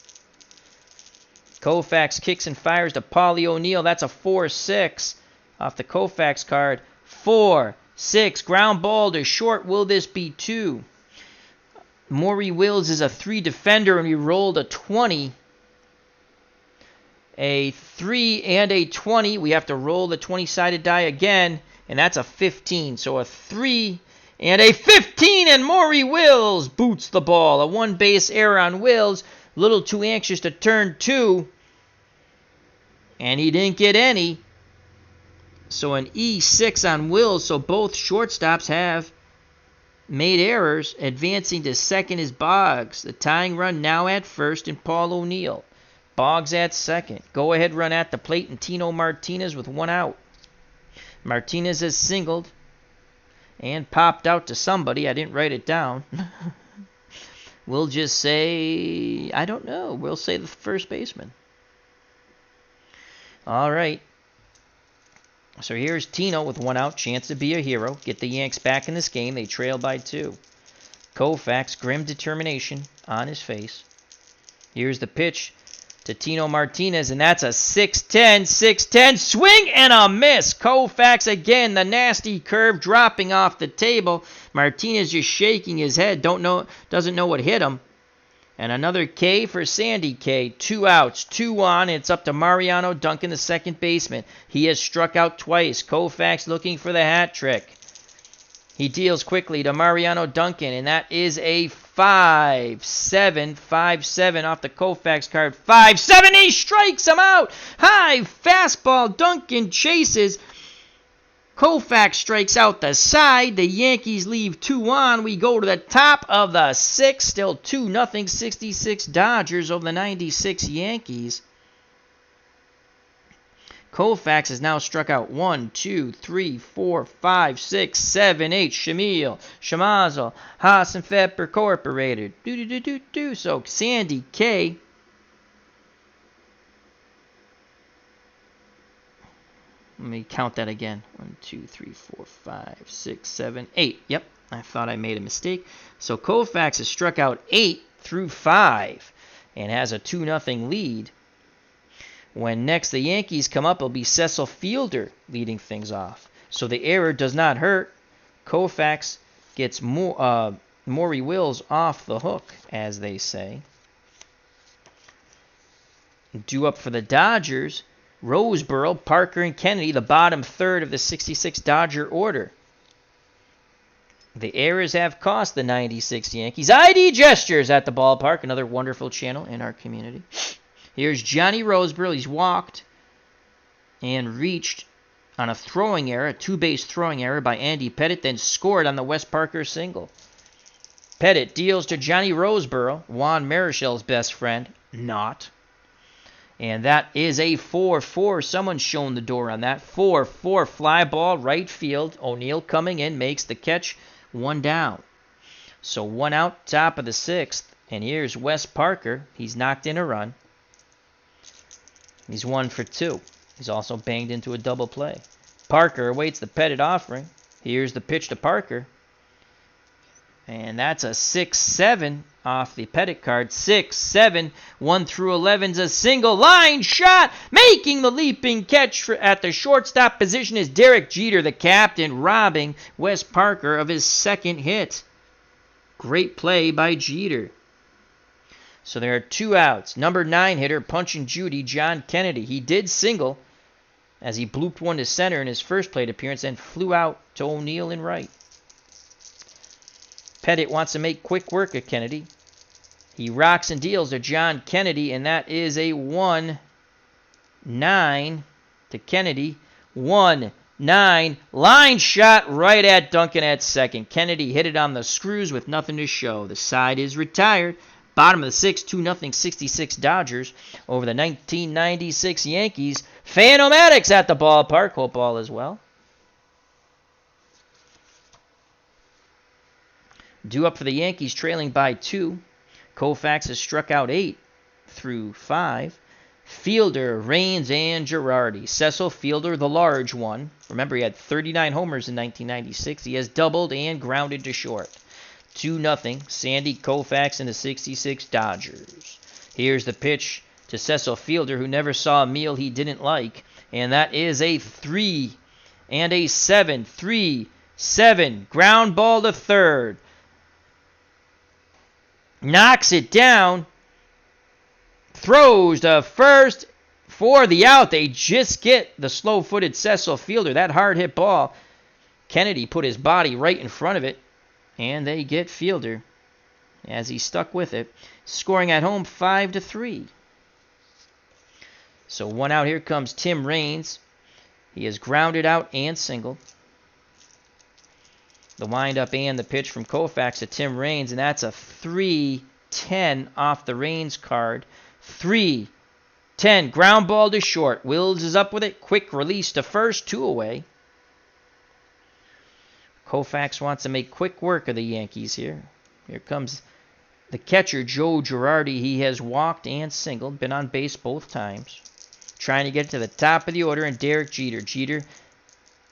Koufax kicks and fires to Paulie O'Neill. That's a 4-6 off the Koufax card. 4-6. Ground ball to short. Will this be 2? Maury Wills is a 3 defender, and he rolled a 20. A 3 and a 20. We have to roll the 20-sided die again, and that's a 15. So a 3 and a 15, and Maury Wills boots the ball. A 1-base error on Wills. A little too anxious to turn 2. And he didn't get any. So an E6 on Wills. So both shortstops have made errors. Advancing to second is Boggs. The tying run now at first and Paul O'Neill. Boggs at second. Go-ahead run at the plate and Tino Martinez with 1 out. Martinez has singled and popped out to somebody. I didn't write it down. We'll just say, I don't know. We'll say the first baseman. All right. So here's Tino with 1 out. Chance to be a hero. Get the Yanks back in this game. They trail by 2. Koufax, grim determination on his face. Here's the pitch to Tino Martinez, and that's a 6-10 swing and a miss. Koufax again, the nasty curve dropping off the table. Martinez just shaking his head, doesn't know what hit him. And another K for Sandy K. 2 outs, 2 on. It's up to Mariano Duncan, the second baseman. He has struck out twice. Koufax looking for the hat trick. He deals quickly to Mariano Duncan, and that is a 5-7 off the Koufax card. 5-7, he strikes him out. High fastball. Duncan chases. Koufax strikes out the side. The Yankees leave 2 on. We go to the top of the 6th. Still 2-0. 66 Dodgers over the 96 Yankees. Koufax has now struck out 1, 2, 3, 4, 5, 6, 7, 8. Shamil, Shamazel, Hassenfeld Incorporated. So Sandy K. Let me count that again. 1, 2, 3, 4, 5, 6, 7, 8. Yep, I thought I made a mistake. So Koufax has struck out 8 through 5 and has a 2-0 lead. When next the Yankees come up, it'll be Cecil Fielder leading things off. So the error does not hurt. Koufax gets Maury Wills off the hook, as they say. Due up for the Dodgers, Roseboro, Parker, and Kennedy, the bottom third of the 66 Dodger order. The errors have cost the 96 Yankees ID gestures at the ballpark, another wonderful channel in our community. Here's Johnny Roseboro. He's walked and reached on a throwing error, a 2-base throwing error by Andy Pettitte, then scored on the Wes Parker single. Pettitte deals to Johnny Roseboro, Juan Marichal's best friend, not. And that is a 4-4. Someone's shown the door on that. 4-4 fly ball, right field. O'Neill coming in, makes the catch, 1 down. So 1 out, top of the 6th. And here's Wes Parker. He's knocked in a run. He's 1 for 2. He's also banged into a double play. Parker awaits the Pettitte offering. Here's the pitch to Parker. And that's a 6-7 off the Pettitte card. 6-7, 1 through 11's a single line shot. Making the leaping catch at the shortstop position is Derek Jeter, the captain, robbing Wes Parker of his 2nd hit. Great play by Jeter. So there are 2 outs. Number 9 hitter, Punch and Judy, John Kennedy. He did single as he blooped one to center in his first plate appearance and flew out to O'Neill in right. Pettitte wants to make quick work of Kennedy. He rocks and deals to John Kennedy, and that is a 1-9 to Kennedy. 1-9. Line shot right at Duncan at second. Kennedy hit it on the screws with nothing to show. The side is retired. Bottom of the 6th, 2-0 66 Dodgers over the 1996 Yankees. Fan-O-Matics at the ballpark. Hope all is well. Due up for the Yankees, trailing by 2. Koufax has struck out 8 through 5. Fielder, Raines, and Girardi. Cecil Fielder, the large one. Remember, he had 39 homers in 1996. He has doubled and grounded to short. 2-0, Sandy Koufax and the 66 Dodgers. Here's the pitch to Cecil Fielder, who never saw a meal he didn't like. And that is a 3 and a 7. 3-7. Ground ball to third. Knocks it down. Throws to first for the out. They just get the slow-footed Cecil Fielder. That hard-hit ball. Kennedy put his body right in front of it. And they get Fielder as he stuck with it. Scoring at home 5-3. So 1 out. Here comes Tim Raines. He has grounded out and singled. The windup and the pitch from Koufax to Tim Raines, and that's a 3-10 off the Raines card. 3-10, ground ball to short. Wills is up with it. Quick release to first, 2 away. Koufax wants to make quick work of the Yankees here. Here comes the catcher, Joe Girardi. He has walked and singled, been on base both times. Trying to get to the top of the order, and Derek Jeter. Jeter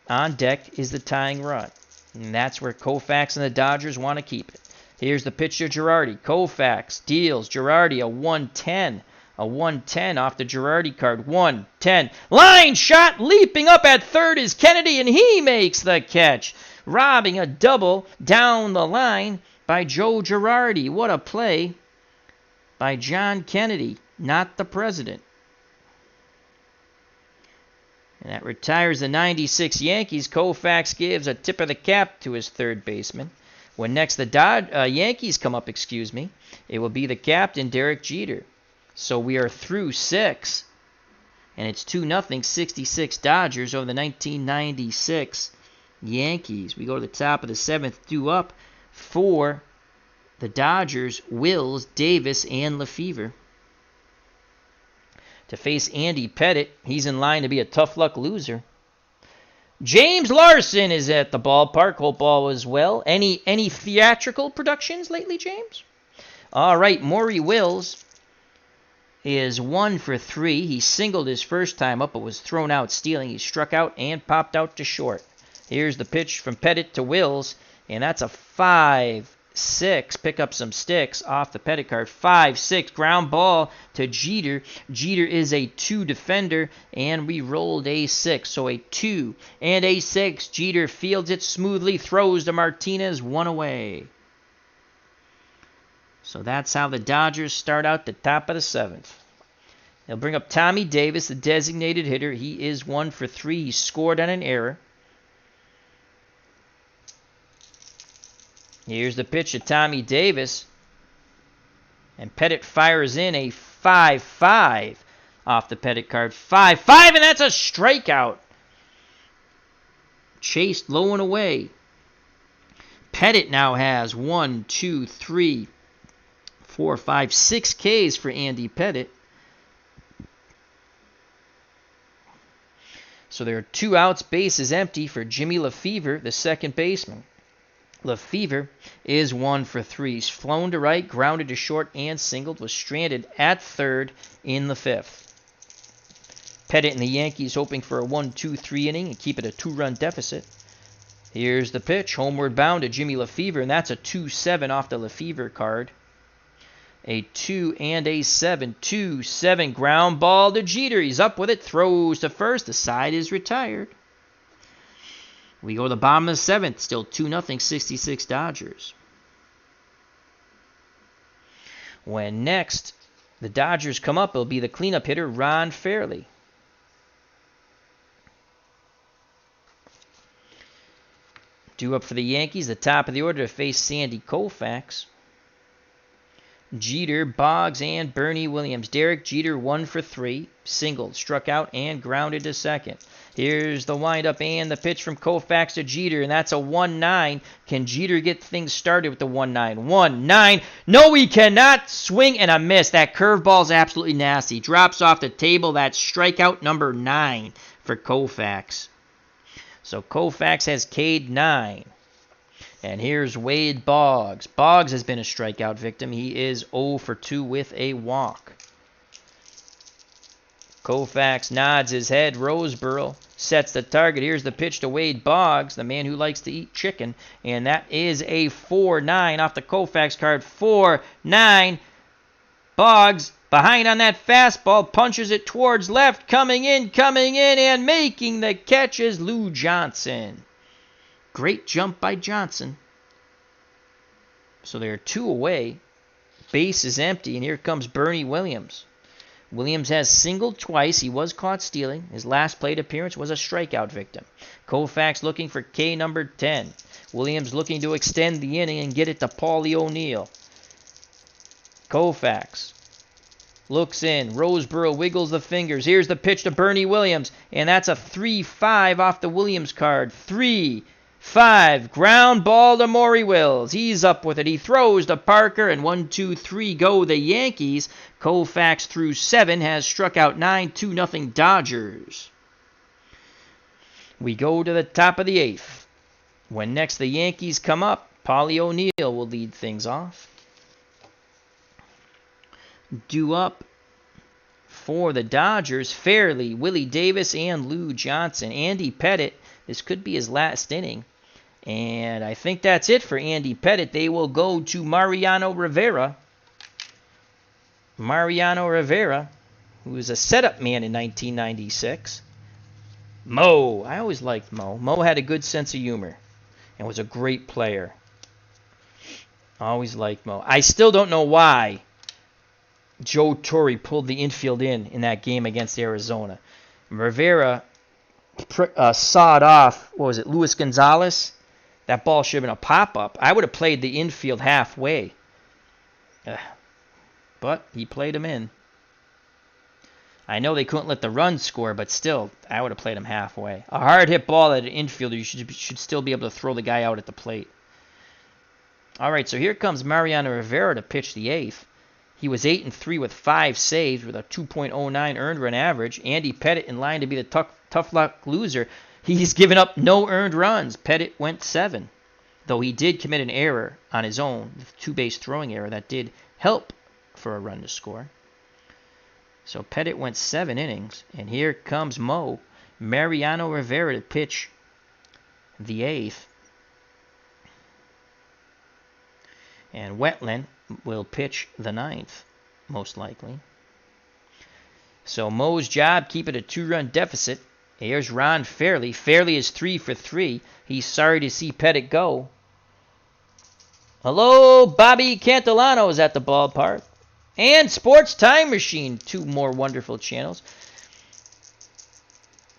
on deck is the tying run. And that's where Koufax and the Dodgers want to keep it. Here's the pitch to Girardi. Koufax deals Girardi a 1-10. A 1-10 off the Girardi card. 1-10. Line shot. Leaping up at third is Kennedy, and he makes the catch. Robbing a double down the line by Joe Girardi. What a play by John Kennedy, not the president. And that retires the 96 Yankees. Koufax gives a tip of the cap to his third baseman. When next the Yankees come up, it will be the captain, Derek Jeter. So we are through 6. And it's 2-0, 66 Dodgers over the 1996 Yankees. We go to the top of the 7th, due up for the Dodgers, Wills, Davis, and Lefevre. To face Andy Pettitte, he's in line to be a tough luck loser. James Larson is at the ballpark. Hope all is well. Any theatrical productions lately, James? All right, Maury Wills is 1 for 3. He singled his first time up, but was thrown out stealing. He struck out and popped out to short. Here's the pitch from Pettitte to Wills, and that's a 5-6 6, pick up some sticks off the Pettitte card. 5, 6, ground ball to Jeter. Jeter is a 2 defender, and we rolled a 6. So a 2 and a 6. Jeter fields it smoothly, throws to Martinez, 1 away. So that's how the Dodgers start out the top of the 7th. They'll bring up Tommy Davis, the designated hitter. He is 1 for 3. He scored on an error. Here's the pitch to Tommy Davis. And Pettitte fires in a 5-5 off the Pettitte card. 5-5, and that's a strikeout. Chased low and away. Pettitte now has 1, 2, 3, 4, 5, 6 Ks for Andy Pettitte. So there are 2 outs, bases empty for Jimmy Lefevre, the second baseman. Lefevre is 1 for 3. He's flown to right, grounded to short, and singled. Was stranded at third in the 5th. Pettitte and the Yankees hoping for a 1-2-3 inning and keep it a 2-run deficit. Here's the pitch, homeward bound to Jimmy Lefevre, and that's a 2-7 off the Lefevre card. A 2 and a 7. 2-7 ground ball to Jeter. He's up with it, throws to first. The side is retired. We go to the bottom of the 7th, still 2-0, 66 Dodgers. When next the Dodgers come up, it'll be the cleanup hitter, Ron Fairly. Due up for the Yankees, the top of the order to face Sandy Koufax. Jeter, Boggs, and Bernie Williams. Derek Jeter 1 for 3, singled, struck out, and grounded to second. Here's the windup and the pitch from Koufax to Jeter, and that's a 1-9. Can Jeter get things started with the 1-9? 1-9. No, he cannot. Swing and a miss. That curveball's absolutely nasty. Drops off the table. That's strikeout number 9 for Koufax. So Koufax has K'd 9. And here's Wade Boggs. Boggs has been a strikeout victim. He is 0 for 2 with a walk. Koufax nods his head. Roseboro sets the target. Here's the pitch to Wade Boggs, the man who likes to eat chicken. And that is a 4-9 off the Koufax card. 4-9. Boggs behind on that fastball. Punches it towards left. Coming in, and making the catch is Lou Johnson. Great jump by Johnson. So there are 2 away. Base is empty, and here comes Bernie Williams. Williams has singled twice. He was caught stealing. His last plate appearance was a strikeout victim. Koufax looking for K number 10. Williams looking to extend the inning and get it to Paulie O'Neill. Koufax looks in. Roseboro wiggles the fingers. Here's the pitch to Bernie Williams, and that's a 3-5 off the Williams card. 3-5. Ground ball to Maury Wills. He's up with it. He throws to Parker, and 1-2-3 go the Yankees. Koufax through 7 has struck out 9. 2-0 Dodgers. We go to the top of the 8th. When next the Yankees come up, Paulie O'Neill will lead things off. Due up for the Dodgers, Fairly, Willie Davis, and Lou Johnson. Andy Pettitte, this could be his last inning. And I think that's it for Andy Pettitte. They will go to Mariano Rivera. Mariano Rivera, who was a setup man in 1996. Mo. I always liked Mo. Mo had a good sense of humor and was a great player. Always liked Mo. I still don't know why Joe Torre pulled the infield in that game against Arizona. Rivera sawed off, Luis Gonzalez? That ball should have been a pop-up. I would have played the infield halfway. But he played him in. I know they couldn't let the run score, but still, I would have played him halfway. A hard hit ball at an infielder, you should still be able to throw the guy out at the plate. All right, so here comes Mariano Rivera to pitch the 8th. He was 8-3 with 5 saves with a 2.09 earned run average. Andy Pettitte in line to be the tough luck loser. He's given up no earned runs. Pettitte went 7, though he did commit an error on his own, the 2-base throwing error that did help for a run to score. So Pettitte went 7 innings, and here comes Mariano Rivera to pitch the 8th. And Wetland will pitch the 9th, most likely. So Mo's job, keep it a 2-run deficit. Here's Ron Fairly. Fairly is 3 for 3. He's sorry to see Pettitte go. Hello, Bobby Cantillano is at the ballpark. And Sports Time Machine, 2 more wonderful channels.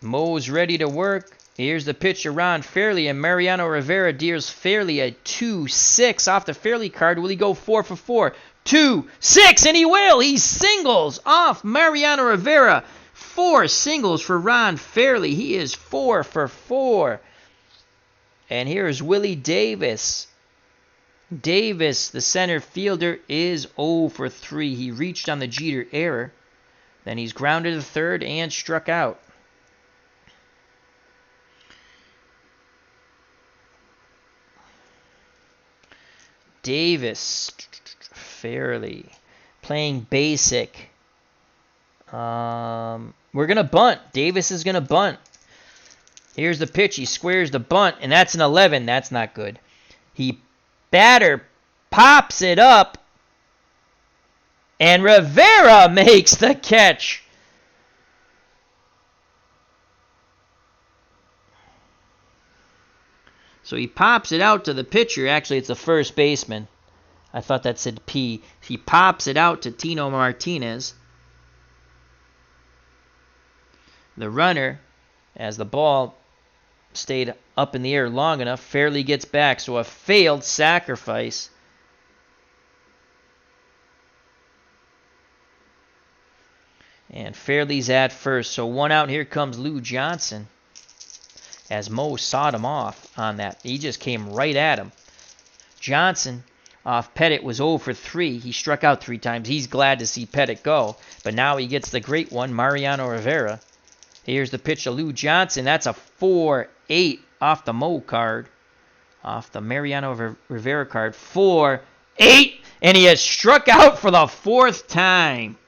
Mo's ready to work. Here's the pitch to Ron Fairly, and Mariano Rivera deals Fairly a 2-6 off the Fairly card. Will he go 4 for 4? 2-6, and he will. He singles off Mariano Rivera. 4 singles for Ron Fairly. He is 4 for 4. And here's Willie Davis. Davis, the center fielder, is 0 for 3. He reached on the Jeter error. Then he's grounded to third and struck out. Davis, Fairly, playing basic. We're going to bunt. Davis is going to bunt. Here's the pitch. He squares the bunt, and that's an 11. That's not good. Batter pops it up, and Rivera makes the catch. So he pops it out to the pitcher. Actually, it's the first baseman. I thought that said P. He pops it out to Tino Martinez. The runner, as the ball stayed up in the air long enough, Fairly gets back. So a failed sacrifice. And Fairly's at first. So 1 out. Here comes Lou Johnson. As Mo sawed him off on that. He just came right at him. Johnson off Pettitte was 0 for 3. He struck out 3 times. He's glad to see Pettitte go. But now he gets the great one, Mariano Rivera. Here's the pitch to Lou Johnson. That's a 4-8 off the Mo card. Off the Mariano Rivera card. 4-8. And he has struck out for the 4th time.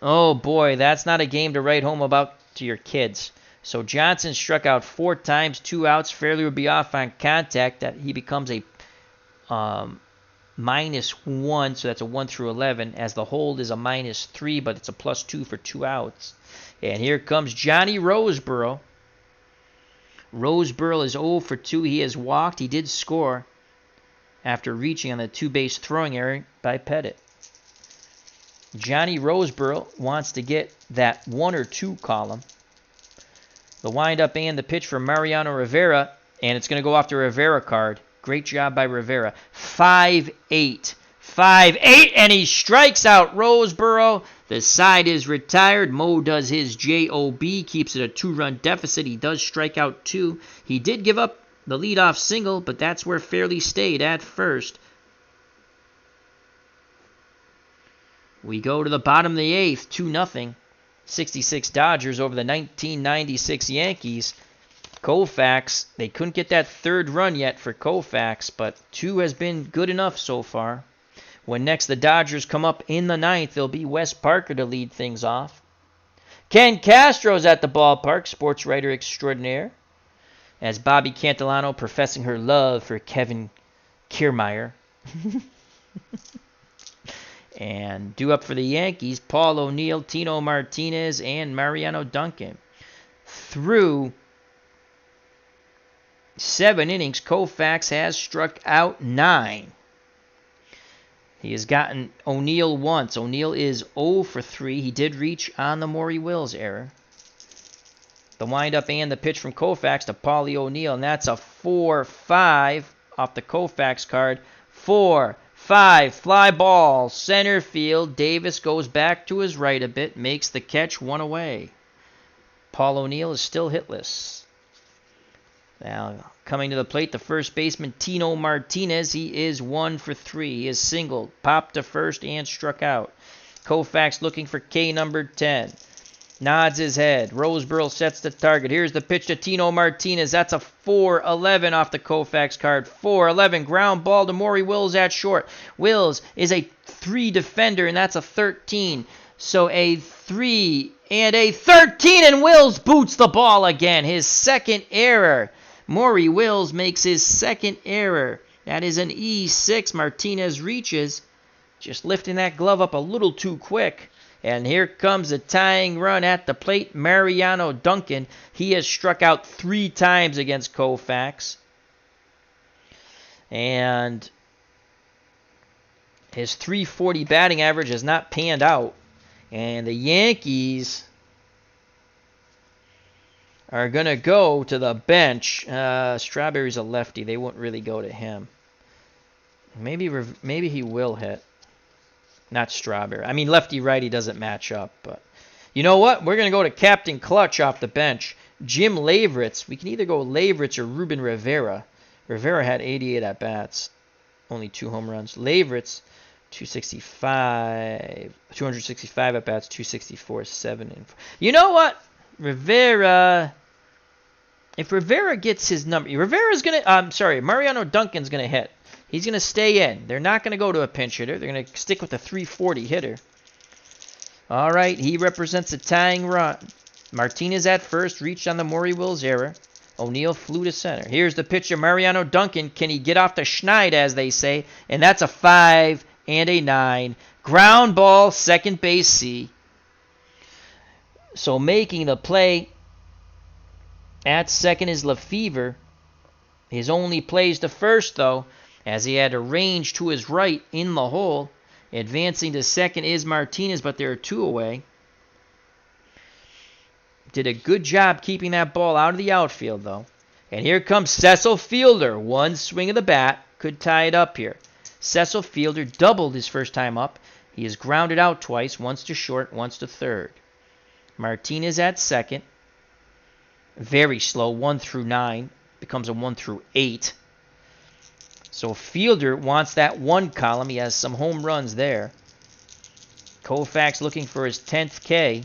Oh boy, that's not a game to write home about to your kids. So Johnson struck out 4 times, 2 outs. Fairly would be off on contact. That he becomes a -1, so that's a 1 through 11. As the hold is a -3, but it's a +2 for 2 outs. And here comes Johnny Roseboro. Roseboro is 0 for 2. He has walked. He did score after reaching on the 2-base throwing error by Pettitte. Johnny Roseboro wants to get that 1 or 2 column. The windup and the pitch for Mariano Rivera, and it's going to go off the Rivera card. Great job by Rivera. 5-8. 5-8, and he strikes out Roseboro. The side is retired. Mo does his JOB, keeps it a 2-run deficit. He does strike out 2. He did give up the leadoff single, but that's where Fairly stayed at first. We go to the bottom of the 8th, 2-0. 66 Dodgers over the 1996 Yankees. Koufax, they couldn't get that 3rd run yet for Koufax, but 2 has been good enough so far. When next the Dodgers come up in the 9th, it'll be Wes Parker to lead things off. Ken Castro's at the ballpark, sports writer extraordinaire, as Bobby Cantillano professing her love for Kevin Kiermaier. And due up for the Yankees, Paul O'Neill, Tino Martinez, and Mariano Duncan. Through 7 innings, Koufax has struck out 9. He has gotten O'Neill once. O'Neill is 0 for 3. He did reach on the Maury Wills error. The windup and the pitch from Koufax to Paulie O'Neill, and that's a 4-5 off the Koufax card. 4-5, fly ball, center field. Davis goes back to his right a bit, makes the catch, 1 away. Paul O'Neill is still hitless. Now, coming to the plate, the first baseman, Tino Martinez. He is 1 for 3. He is singled, popped to first, and struck out. Koufax looking for K number 10. Nods his head. Roseboro sets the target. Here's the pitch to Tino Martinez. That's a 4-11 off the Koufax card. 4-11. Ground ball to Maury Wills at short. Wills is a 3 defender, and that's a 13. So a 3 and a 13, and Wills boots the ball again. His second error. Maury Wills makes his second error That is an E6. Martinez reaches, just lifting that glove up a little too quick. And here comes a tying run at the plate. Mariano Duncan. He has struck out 3 times against Koufax. And his .340 batting average has not panned out. And the Yankees are going to go to the bench. Strawberry's a lefty. They won't really go to him. Maybe he will hit. Not Strawberry. I mean, lefty-righty doesn't match up. But you know what? We're going to go to Captain Clutch off the bench. Jim Leyritz. We can either go Leyritz or Ruben Rivera. Rivera had 88 at-bats. Only 2 home runs. Leyritz, 265 at-bats, 264, 7 and 4. You know what? Rivera... If Rivera gets his number... Rivera's going to... Mariano Duncan's going to hit. He's going to stay in. They're not going to go to a pinch hitter. They're going to stick with a .340 hitter. All right, he represents a tying run. Martinez at first, reached on the Maury Wills error. O'Neill flew to center. Here's the pitcher, Mariano Duncan. Can he get off the schneid, as they say? And that's a 5 and a 9. Ground ball, second base C. So making the play at second is Lefevre. His only plays to first, though, as he had a range to his right in the hole. Advancing to second is Martinez, but there are 2 away. Did a good job keeping that ball out of the outfield, though. And here comes Cecil Fielder. 1 swing of the bat could tie it up here. Cecil Fielder doubled his first time up. He has grounded out twice, once to short, once to third. Martinez at second. Very slow, 1 through 9. Becomes a 1 through 8. So Fielder wants that 1 column. He has some home runs there. Koufax looking for his 10th K.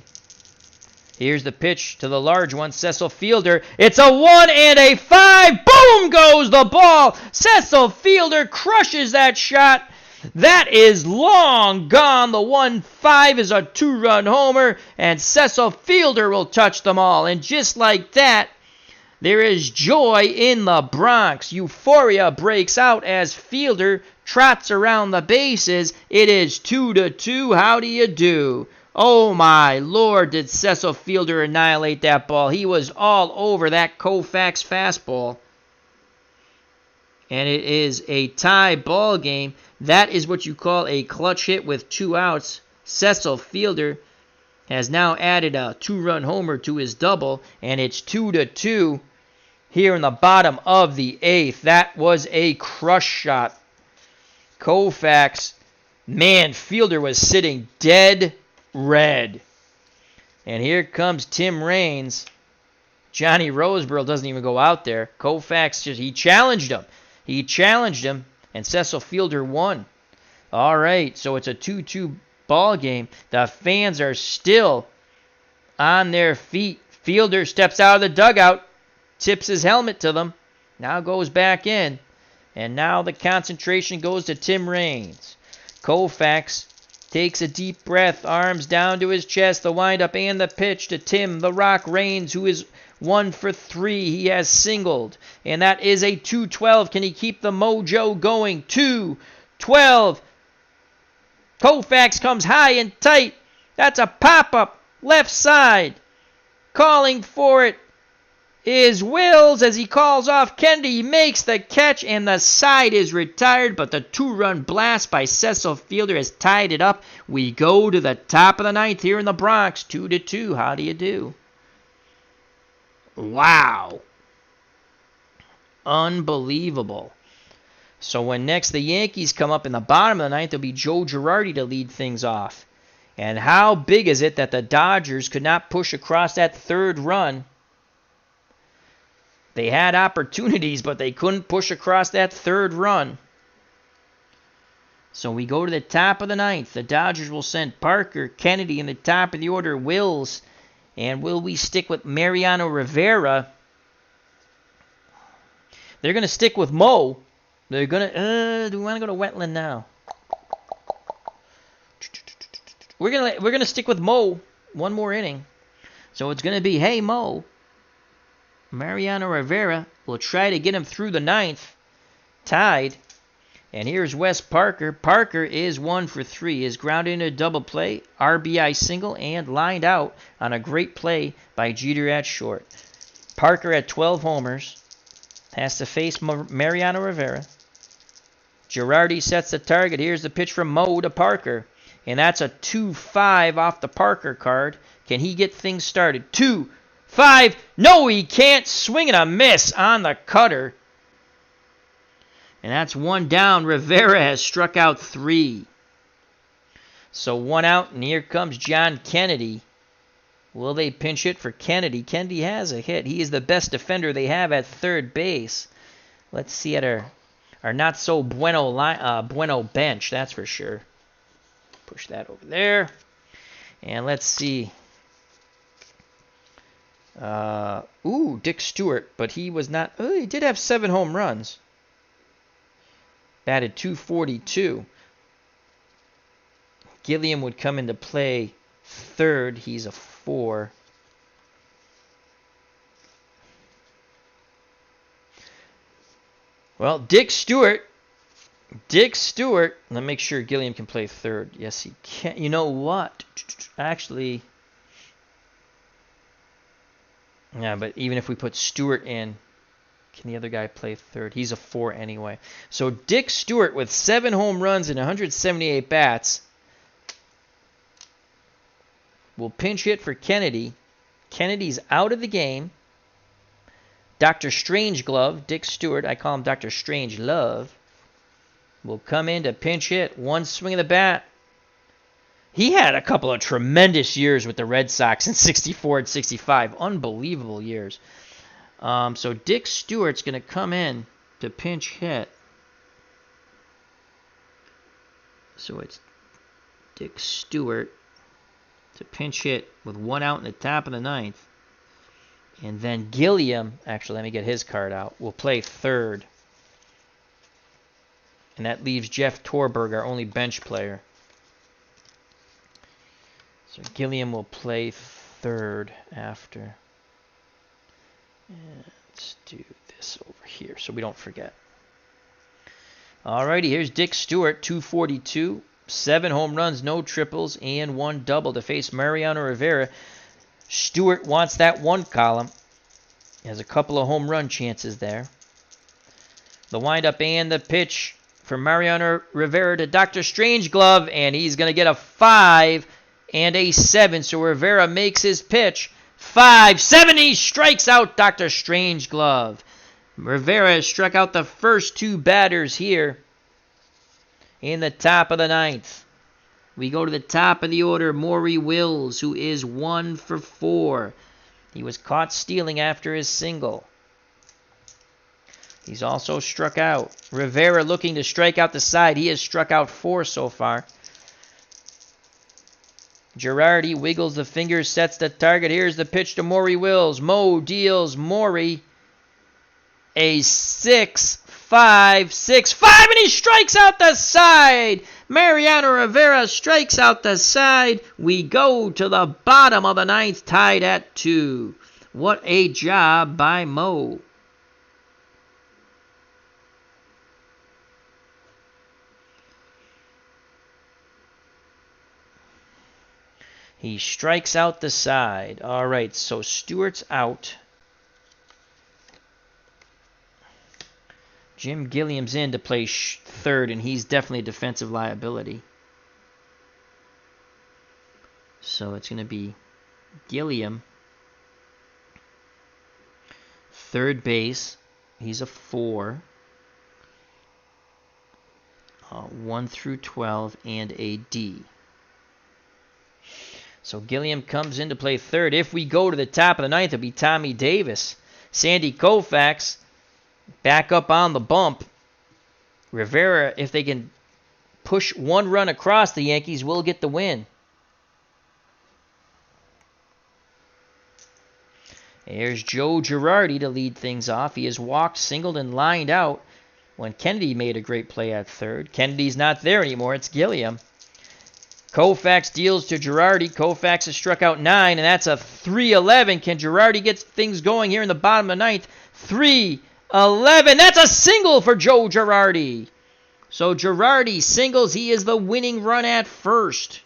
Here's the pitch to the large one, Cecil Fielder. It's a 1 and a 5. Boom goes the ball. Cecil Fielder crushes that shot. That is long gone. The 1-5 is a 2-run homer, and Cecil Fielder will touch them all. And just like that, there is joy in the Bronx. Euphoria breaks out as Fielder trots around the bases. It is 2-2. How do you do? Oh my Lord, did Cecil Fielder annihilate that ball. He was all over that Koufax fastball. And it is a tie ball game. That is what you call a clutch hit with 2 outs. Cecil Fielder has now added a 2-run homer to his double, and it's 2-2 here in the bottom of the 8th. That was a crush shot. Koufax, man, Fielder was sitting dead red. And here comes Tim Raines. Johnny Roseborough doesn't even go out there. Koufax, he challenged him. He challenged him, and Cecil Fielder won. All right, so it's a 2-2 ball game. The fans are still on their feet. Fielder steps out of the dugout, tips his helmet to them, now goes back in, and now the concentration goes to Tim Raines. Koufax takes a deep breath, arms down to his chest, the windup and the pitch to Tim the Rock Raines, who is 1 for 3. He has singled, and that is a 2-12. Can he keep the mojo going? 2-12. Koufax comes high and tight. That's a pop-up left side. Calling for it is Wills as he calls off Kennedy. He makes the catch, and the side is retired, but the 2-run blast by Cecil Fielder has tied it up. We go to the top of the 9th here in the Bronx. 2-2. How do you do? Wow. Unbelievable. So when next the Yankees come up in the bottom of the 9th, it'll be Joe Girardi to lead things off. And how big is it that the Dodgers could not push across that 3rd run? They had opportunities, but they couldn't push across that 3rd run. So we go to the top of the 9th. The Dodgers will send Parker, Kennedy in the top of the order, Wills. And will we stick with Mariano Rivera? They're going to stick with Mo. They're going to... do we want to go to Wetland now? We're going to stick with Mo. 1 more inning. So it's going to be, hey, Mo. Mariano Rivera will try to get him through the 9th. Tied. And here's Wes Parker. Parker is 1 for 3. Is grounded into a double play, RBI single, and lined out on a great play by Jeter at short. Parker at 12 homers. Has to face Mariano Rivera. Girardi sets the target. Here's the pitch from Mo to Parker. And that's a 2-5 off the Parker card. Can he get things started? 2-5. No, he can't. Swing and a miss on the cutter. And that's 1 down. Rivera has struck out 3. So 1 out, and here comes John Kennedy. Will they pinch hit for Kennedy? Kennedy has a hit. He is the best defender they have at third base. Let's see at our not so bueno bench, that's for sure. Push that over there. And let's see. Dick Stewart, but he was not. Oh, he did have 7 home runs. Batted .242. Gilliam would come into play third. He's a 4. Well, Dick Stewart. Let me make sure Gilliam can play third. Yes, he can. You know what? Actually, yeah, but even if we put Stewart in, can the other guy play third? He's a 4 anyway. So Dick Stewart with 7 home runs and 178 bats will pinch hit for Kennedy. Kennedy's out of the game. Dr. Strangelove, Dick Stewart, I call him Dr. Strangelove, will come in to pinch hit. 1 swing of the bat. He had a couple of tremendous years with the Red Sox in 64 and 65. Unbelievable years. So Dick Stewart's going to come in to pinch hit. So it's Dick Stewart to pinch hit with 1 out in the top of the 9th. And then Gilliam, actually let me get his card out, will play third. And that leaves Jeff Torberg, our only bench player. So Gilliam will play third after. And let's do this over here so we don't forget. Alrighty, here's Dick Stewart, 242. 7 home runs, no triples, and 1 double to face Mariano Rivera. Stewart wants that 1 column. He has a couple of home run chances there. The windup and the pitch for Mariano Rivera to Dr. Strangeglove, and he's going to get a 5 and a 7. So Rivera makes his pitch. 5-7, he strikes out Dr. Strangeglove. Rivera has struck out the first 2 batters here in the top of the 9th. We go to the top of the order, Maury Wills, who is 1 for 4. He was caught stealing after his single. He's also struck out. Rivera looking to strike out the side. He has struck out 4 so far. Girardi wiggles the fingers, sets the target. Here's the pitch to Maury Wills. Mo deals Maury a 6-5, and he strikes out the side. Mariano Rivera strikes out the side. We go to the bottom of the 9th, tied at 2. What a job by Mo. He strikes out the side. All right, so Stewart's out. Jim Gilliam's in to play third, and he's definitely a defensive liability. So it's going to be Gilliam. Third base, he's a 4. 1 through 12, and a D. So Gilliam comes in to play third. If we go to the top of the 9th, it'll be Tommy Davis. Sandy Koufax back up on the bump. Rivera, if they can push 1 run across, the Yankees will get the win. There's Joe Girardi to lead things off. He has walked, singled, and lined out when Kennedy made a great play at third. Kennedy's not there anymore. It's Gilliam. Koufax deals to Girardi. Koufax has struck out 9, and that's a 3-11. Can Girardi get things going here in the bottom of the 9th? 3-11. That's a single for Joe Girardi. So Girardi singles. He is the winning run at first.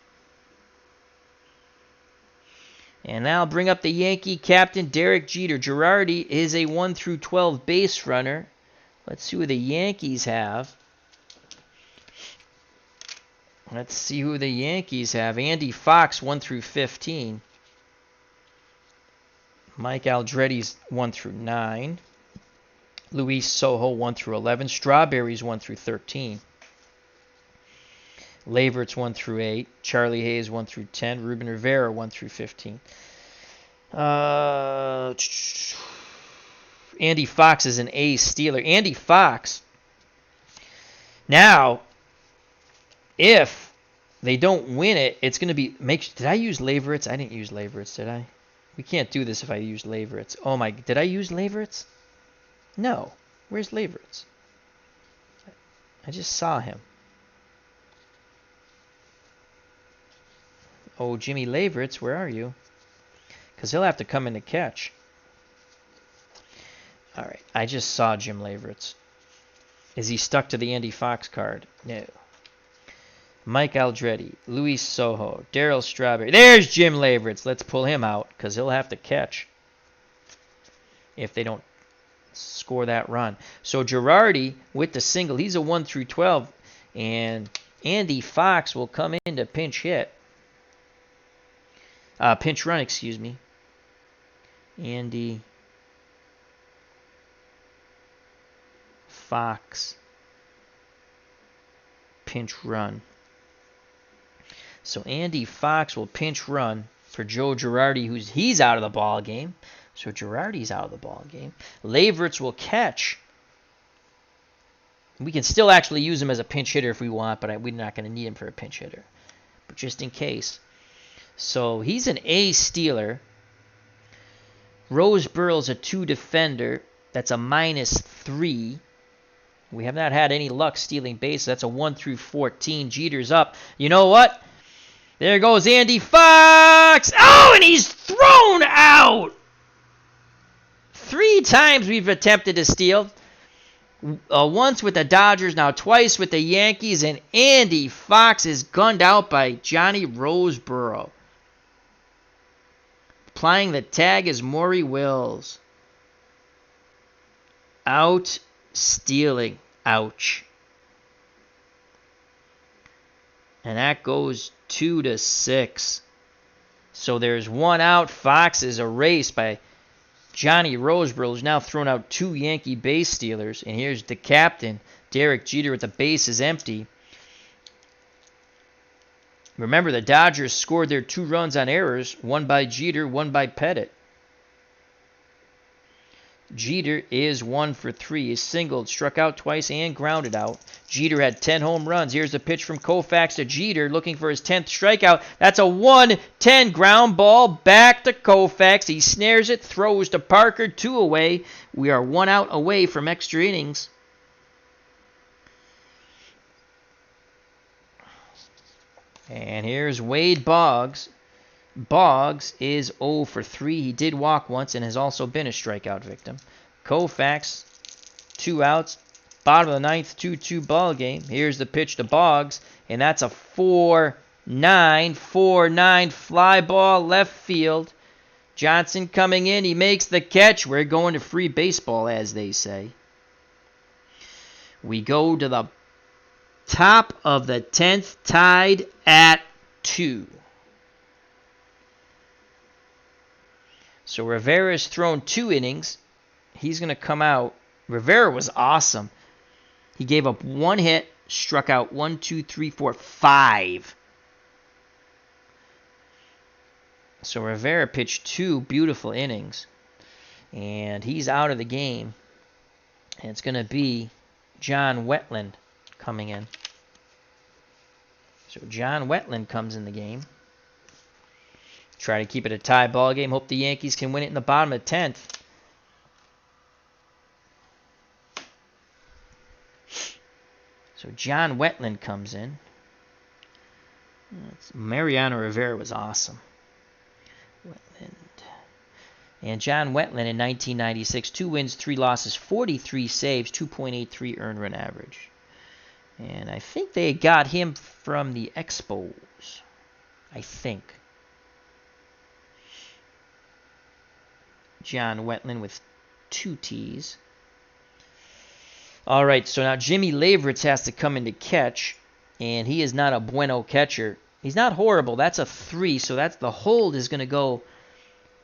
And now I'll bring up the Yankee captain, Derek Jeter. Girardi is a 1 through 12 base runner. Let's see who the Yankees have. Let's see who the Yankees have. Andy Fox, 1 through 15. Mike Aldretti's 1 through 9. Luis Sojo, 1 through 11. Strawberries, 1 through 13. Lavert's 1 through 8. Charlie Hayes 1 through 10. Ruben Rivera 1 through 15. Andy Fox is an A Steeler. Andy Fox. Now, if they don't win it, it's going to be... Did I use Lavertz? I didn't use Lavertz, did I? We can't do this if I use Lavertz. Oh my... Did I use Lavertz? No. Where's Lavertz? I just saw him. Oh, Jimmy Lavertz, where are you? Because he'll have to come in to catch. All right, I just saw Jim Lavertz. Is he stuck to the Andy Fox card? No. Mike Aldretti, Luis Sojo, Darryl Strawberry. There's Jim Lavertz. Let's pull him out because he'll have to catch if they don't score that run. So Girardi with the single. He's a 1 through 12. And Andy Fox will come in to pinch hit. Pinch run, excuse me. Andy Fox pinch run. So Andy Fox will pinch run for Joe Girardi, he's out of the ball game. So Girardi's out of the ball game. Lavertz will catch. We can still actually use him as a pinch hitter if we want, but we're not going to need him for a pinch hitter. But just in case. So he's an A Steeler. Roseburyl's a 2 defender. That's a -3. We have not had any luck stealing bases. That's a 1 through 14. Jeter's up. You know what? There goes Andy Fox. Oh, and he's thrown out. 3 times we've attempted to steal. Once with the Dodgers, now twice with the Yankees, and Andy Fox is gunned out by Johnny Roseboro. Applying the tag is Maury Wills. Out stealing. Ouch. And that goes 2-6. So there's 1 out. Fox is erased by Johnny Roseboro, who's now thrown out 2 Yankee base stealers. And here's the captain, Derek Jeter, with the bases empty. Remember, the Dodgers scored their 2 runs on errors, 1 by Jeter, 1 by Pettitte. Jeter is 1 for 3. He's singled, struck out twice, and grounded out. Jeter had 10 home runs. Here's a pitch from Koufax to Jeter, looking for his 10th strikeout. That's a 1-10 ground ball back to Koufax. He snares it, throws to Parker, 2 away. We are 1 out away from extra innings. And here's Wade Boggs. Boggs is 0 for 3. He did walk once and has also been a strikeout victim. Koufax, 2 outs. Bottom of the 9th, 2-2 ball game. Here's the pitch to Boggs, and that's a 4-9 fly ball left field. Johnson coming in. He makes the catch. We're going to free baseball, as they say. We go to the top of the 10th, tied at 2. So Rivera's thrown 2 innings. He's going to come out. Rivera was awesome. He gave up 1 hit, struck out 5. So Rivera pitched 2 beautiful innings. And he's out of the game. And it's going to be John Wetland coming in. So John Wetland comes in the game. Try to keep it a tie ball game. Hope the Yankees can win it in the bottom of the 10th. So John Wetland comes in. Mariano Rivera was awesome. Wetland. And John Wetland in 1996, 2 wins, 3 losses, 43 saves, 2.83 earned run average. And I think they got him from the Expos. I think. John Wetland with 2 T's. All right, so now Jimmy Leyritz has to come in to catch, and he is not a bueno catcher. He's not horrible. That's a 3, so that's the hold is going to go.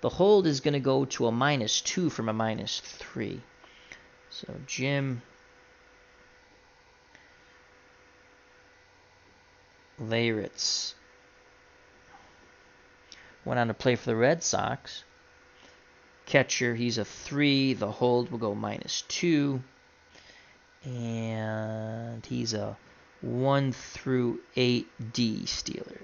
The hold is going to go to a -2 from a -3. So Jim Leyritz went on to play for the Red Sox. Catcher, he's a 3. The hold will go -2. And he's a 1 through 8 D stealer.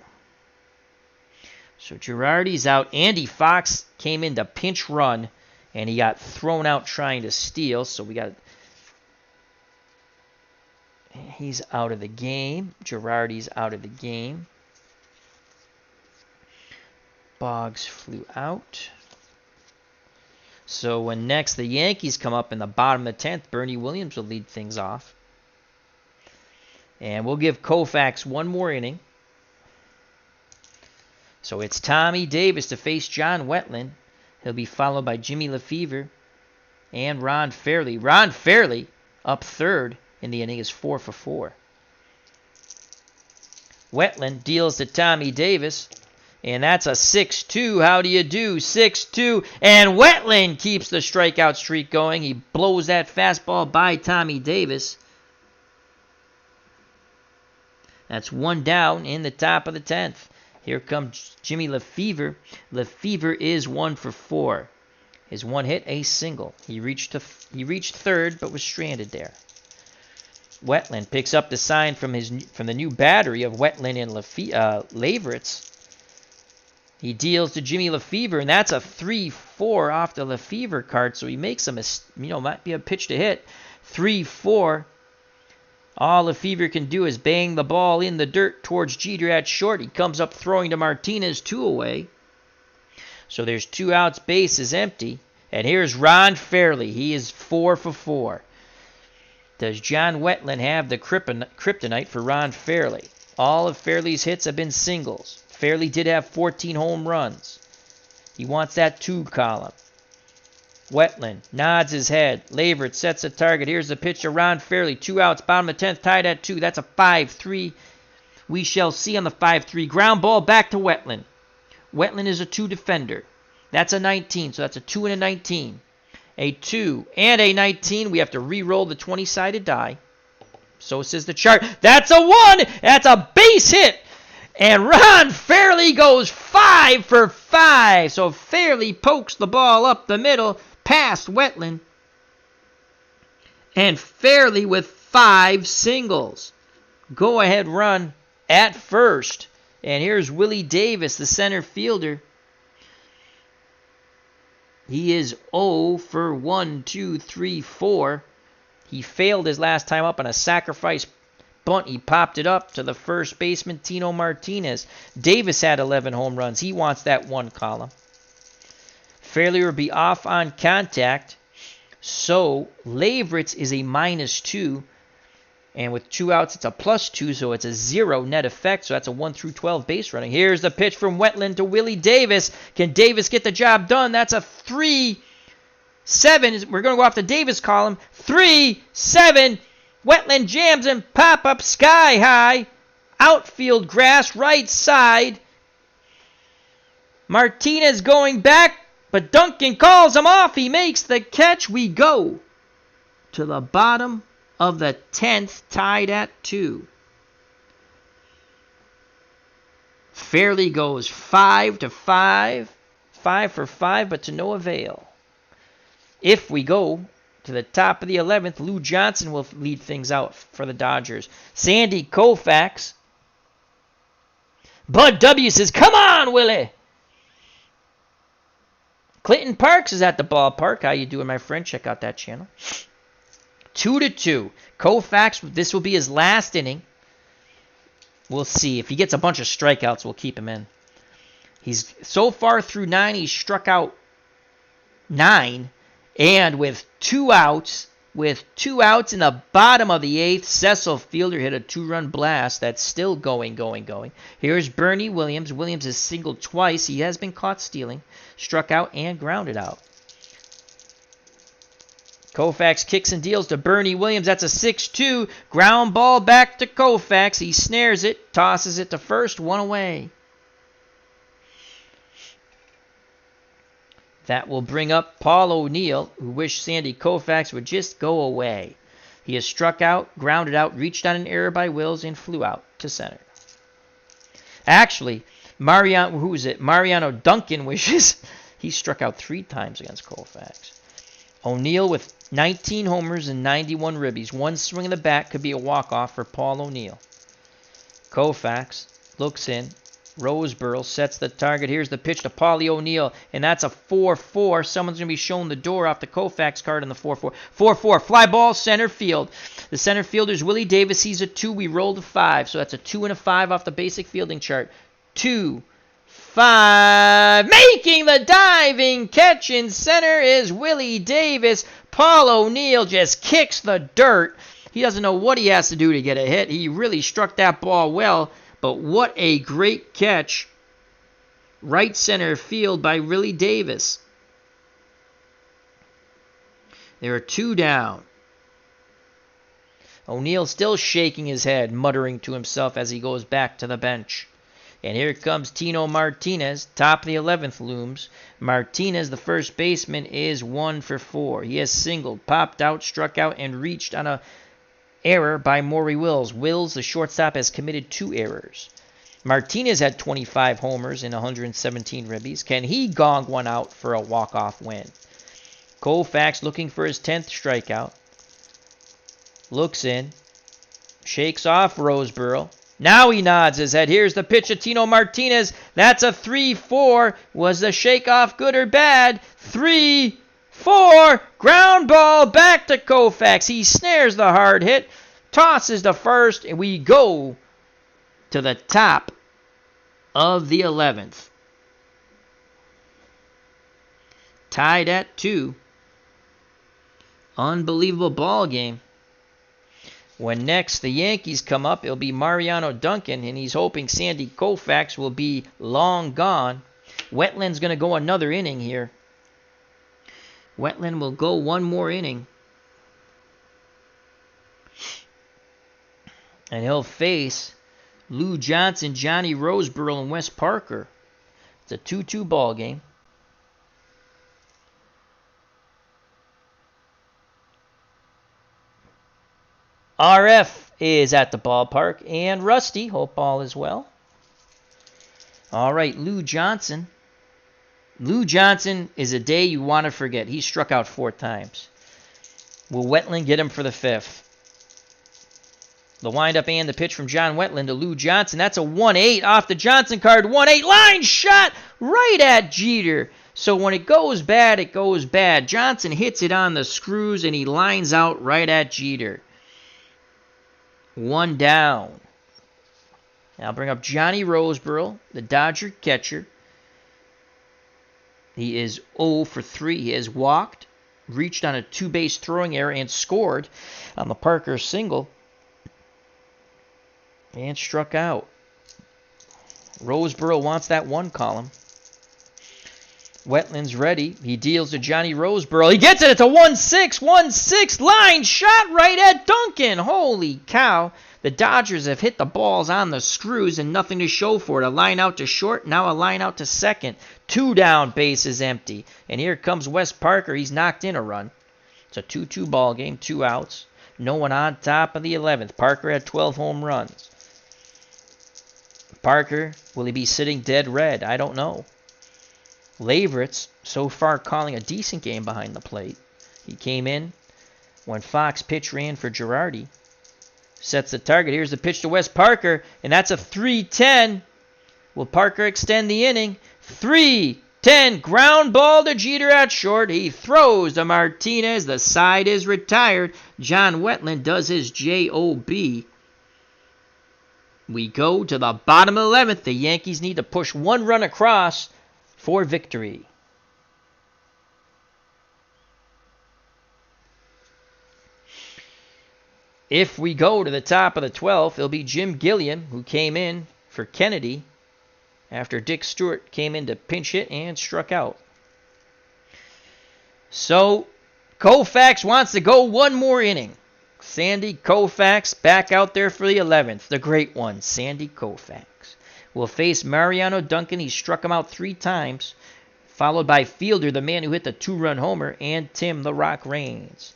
So Girardi's out. Andy Fox came in to pinch run, and he got thrown out trying to steal. So he's out of the game. Girardi's out of the game. Boggs flew out. So when next the Yankees come up in the bottom of the 10th, Bernie Williams will lead things off. And we'll give Koufax 1 more inning. So it's Tommy Davis to face John Wetland. He'll be followed by Jimmy Lefevre and Ron Fairley. Ron Fairley, up 3rd in the inning, is 4 for 4. Wetland deals to Tommy Davis. And that's a 6-2. How do you do? 6-2. And Wetland keeps the strikeout streak going. He blows that fastball by Tommy Davis. That's 1 down in the top of the 10th. Here comes Jimmy Lefevre. Lefevre is 1 for 4. His 1 hit, a single. He reached 3rd, but was stranded there. Wetland picks up the sign from the new battery of Wetland and Leyritz. He deals to Jimmy Lefevre, and that's a 3-4 off the Lefevre card. So he makes might be a pitch to hit. 3-4. All Lefevre can do is bang the ball in the dirt towards Jeter at short. He comes up throwing to Martinez, 2 away. So there's 2 outs, base is empty. And here's Ron Fairley. He is 4 for 4. Does John Wetland have the kryptonite for Ron Fairley? All of Fairley's hits have been singles. Fairley did have 14 home runs. He wants that 2 column. Wetland nods his head. Leyritz sets a target. Here's the pitch to Ron Fairley. 2 outs, bottom of the 10th, tied at 2. That's a 5-3. We shall see on the 5-3. Ground ball back to Wetland. Wetland is a 2 defender. That's a 19, so that's a 2 and a 19. A 2 and a 19. We have to re-roll the 20-sided die. So says the chart. That's a 1. That's a base hit. And Ron Fairley goes 5 for 5. So Fairley pokes the ball up the middle past Wetland. And Fairley with 5 singles. Go ahead run at first. And here's Willie Davis, the center fielder. He is 0 for 1, 2, 3, 4. He failed his last time up on a sacrifice bunt. He popped it up to the first baseman, Tino Martinez. Davis had 11 home runs. He wants that 1 column. Fairley will be off on contact. So Leyritz is a -2. And with 2 outs, it's a +2. So it's a 0 net effect. So that's a 1 through 12 base running. Here's the pitch from Wetland to Willie Davis. Can Davis get the job done? That's a 3-7. We're going to go off the Davis column. 3-7. Wetland jams him, pop up sky high, outfield grass, right side. Martinez going back, but Duncan calls him off. He makes the catch. We go to the bottom of the 10th, tied at 2. Fairley goes 5 for 5, but to no avail. If we go to the top of the 11th, Lou Johnson will lead things out for the Dodgers. Sandy Koufax. Bud W. says, come on, Willie. Clinton Parks is at the ballpark. How you doing, my friend? Check out that channel. 2-2. Koufax, this will be his last inning. We'll see. If he gets a bunch of strikeouts, we'll keep him in. He's so far through 9, he's struck out 9. And with 2 outs with 2 outs in the bottom of the 8th. Cecil Fielder hit a 2-run blast. That's still going. Here's Bernie Williams. Williams has singled twice. He has been caught stealing. Struck out and grounded out. Koufax kicks and deals to Bernie Williams. That's a 6-2. Ground ball back to Koufax. He snares it, tosses it to first, 1 away. That will bring up Paul O'Neill, who wished Sandy Koufax would just go away. He has struck out, grounded out, reached on an error by Wills, and flew out to center. Actually, Mariano Duncan wishes he struck out 3 times against Koufax. O'Neill with 19 homers and 91 ribbies. 1 swing of the bat could be a walk-off for Paul O'Neill. Koufax looks in. Roseboro sets the target. Here's the pitch to Paulie O'Neill, and that's a 4-4. Someone's going to be showing the door off the Koufax card in the 4-4. 4-4, fly ball, center field. The center fielder's Willie Davis. He's a 2. We rolled a 5, so that's a 2 and a 5 off the basic fielding chart. 2, 5. Making the diving catch in center is Willie Davis. Paul O'Neill just kicks the dirt. He doesn't know what he has to do to get a hit. He really struck that ball well. But what a great catch. Right center field by Willie Davis. There are 2 down. O'Neill still shaking his head, muttering to himself as he goes back to the bench. And here comes Tino Martinez. Top of the 11th looms. Martinez, the first baseman, is 1 for 4. He has singled, popped out, struck out, and reached on a error by Maury Wills. Wills, the shortstop, has committed 2 errors. Martinez had 25 homers and 117 ribbies. Can he gong one out for a walk-off win? Koufax looking for his 10th strikeout. Looks in. Shakes off Roseboro. Now he nods his head. Here's the pitch to Tino Martinez. That's a 3-4. Was the shake-off good or bad? 3-4. Ground ball back to Koufax. He snares the hard hit. Tosses to first. And we go to the top of the 11th. Tied at 2. Unbelievable ball game. When next the Yankees come up, it'll be Mariano Duncan, and he's hoping Sandy Koufax will be long gone. Wetland's going to go another inning here. Wetland will go 1 more inning. And he'll face Lou Johnson, Johnny Roseboro, and Wes Parker. It's a 2-2 ball game. RF is at the ballpark, and Rusty, hope all is well. All right, Lou Johnson. Lou Johnson is a day you want to forget. He struck out 4 times. Will Wetland get him for the 5th? The windup and the pitch from John Wetland to Lou Johnson. That's a 1-8 off the Johnson card. 1-8 line shot right at Jeter. So when it goes bad, it goes bad. Johnson hits it on the screws, and he lines out right at Jeter. 1 down. Now I'll bring up Johnny Roseboro, the Dodger catcher. He is 0 for 3. He has walked, reached on a 2-base throwing error, and scored on the Parker single. And struck out. Roseboro wants that 1 column. Wetland's ready. He deals to Johnny Roseboro. He gets it. It's a 1-6. 1-6 line shot right at Duncan. Holy cow. The Dodgers have hit the balls on the screws and nothing to show for it. A line out to short, now a line out to second. 2 down, base is empty. And here comes Wes Parker. He's knocked in a run. It's a 2-2 ball game, 2 outs. No one on top of the 11th. Parker had 12 home runs. Parker, will he be sitting dead red? I don't know. Lavritz, so far calling a decent game behind the plate. He came in when Fox pitch ran for Girardi. Sets the target. Here's the pitch to Wes Parker, and that's a 3-10. Will Parker extend the inning? 3-10. Ground ball to Jeter at short. He throws to Martinez. The side is retired. John Wetland does his JOB. We go to the bottom of the 11th. The Yankees need to push 1 run across for victory. If we go to the top of the 12th, it'll be Jim Gilliam, who came in for Kennedy after Dick Stewart came in to pinch hit and struck out. So Koufax wants to go one more inning. Sandy Koufax back out there for the 11th. The great one, Sandy Koufax, will face Mariano Duncan. He struck him out 3 times, followed by Fielder, the man who hit the 2-run homer, and Tim the Rock Raines.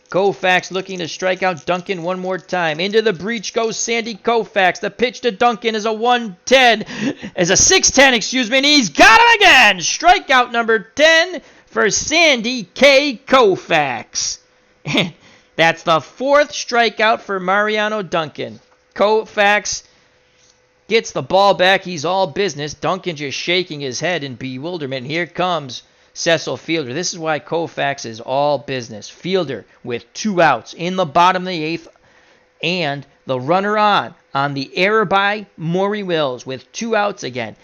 Koufax looking to strike out Duncan one more time. Into the breach goes Sandy Koufax. The pitch to Duncan is a 6-10, excuse me, and he's got him again. Strikeout number 10 for Sandy K. Koufax. That's the 4th strikeout for Mariano Duncan. Koufax gets the ball back. He's all business. Duncan just shaking his head in bewilderment. Here comes Cecil Fielder. This is why Koufax is all business. Fielder with 2 outs in the bottom of the 8th, and the runner on the error by Maury Wills with 2 outs again.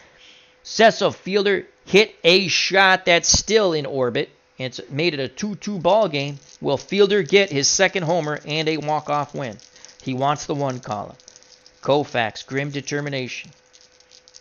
Cecil Fielder hit a shot that's still in orbit. It's made it a 2-2 ball game. Will Fielder get his 2nd homer and a walk-off win? He wants the 1 column. Koufax, grim determination,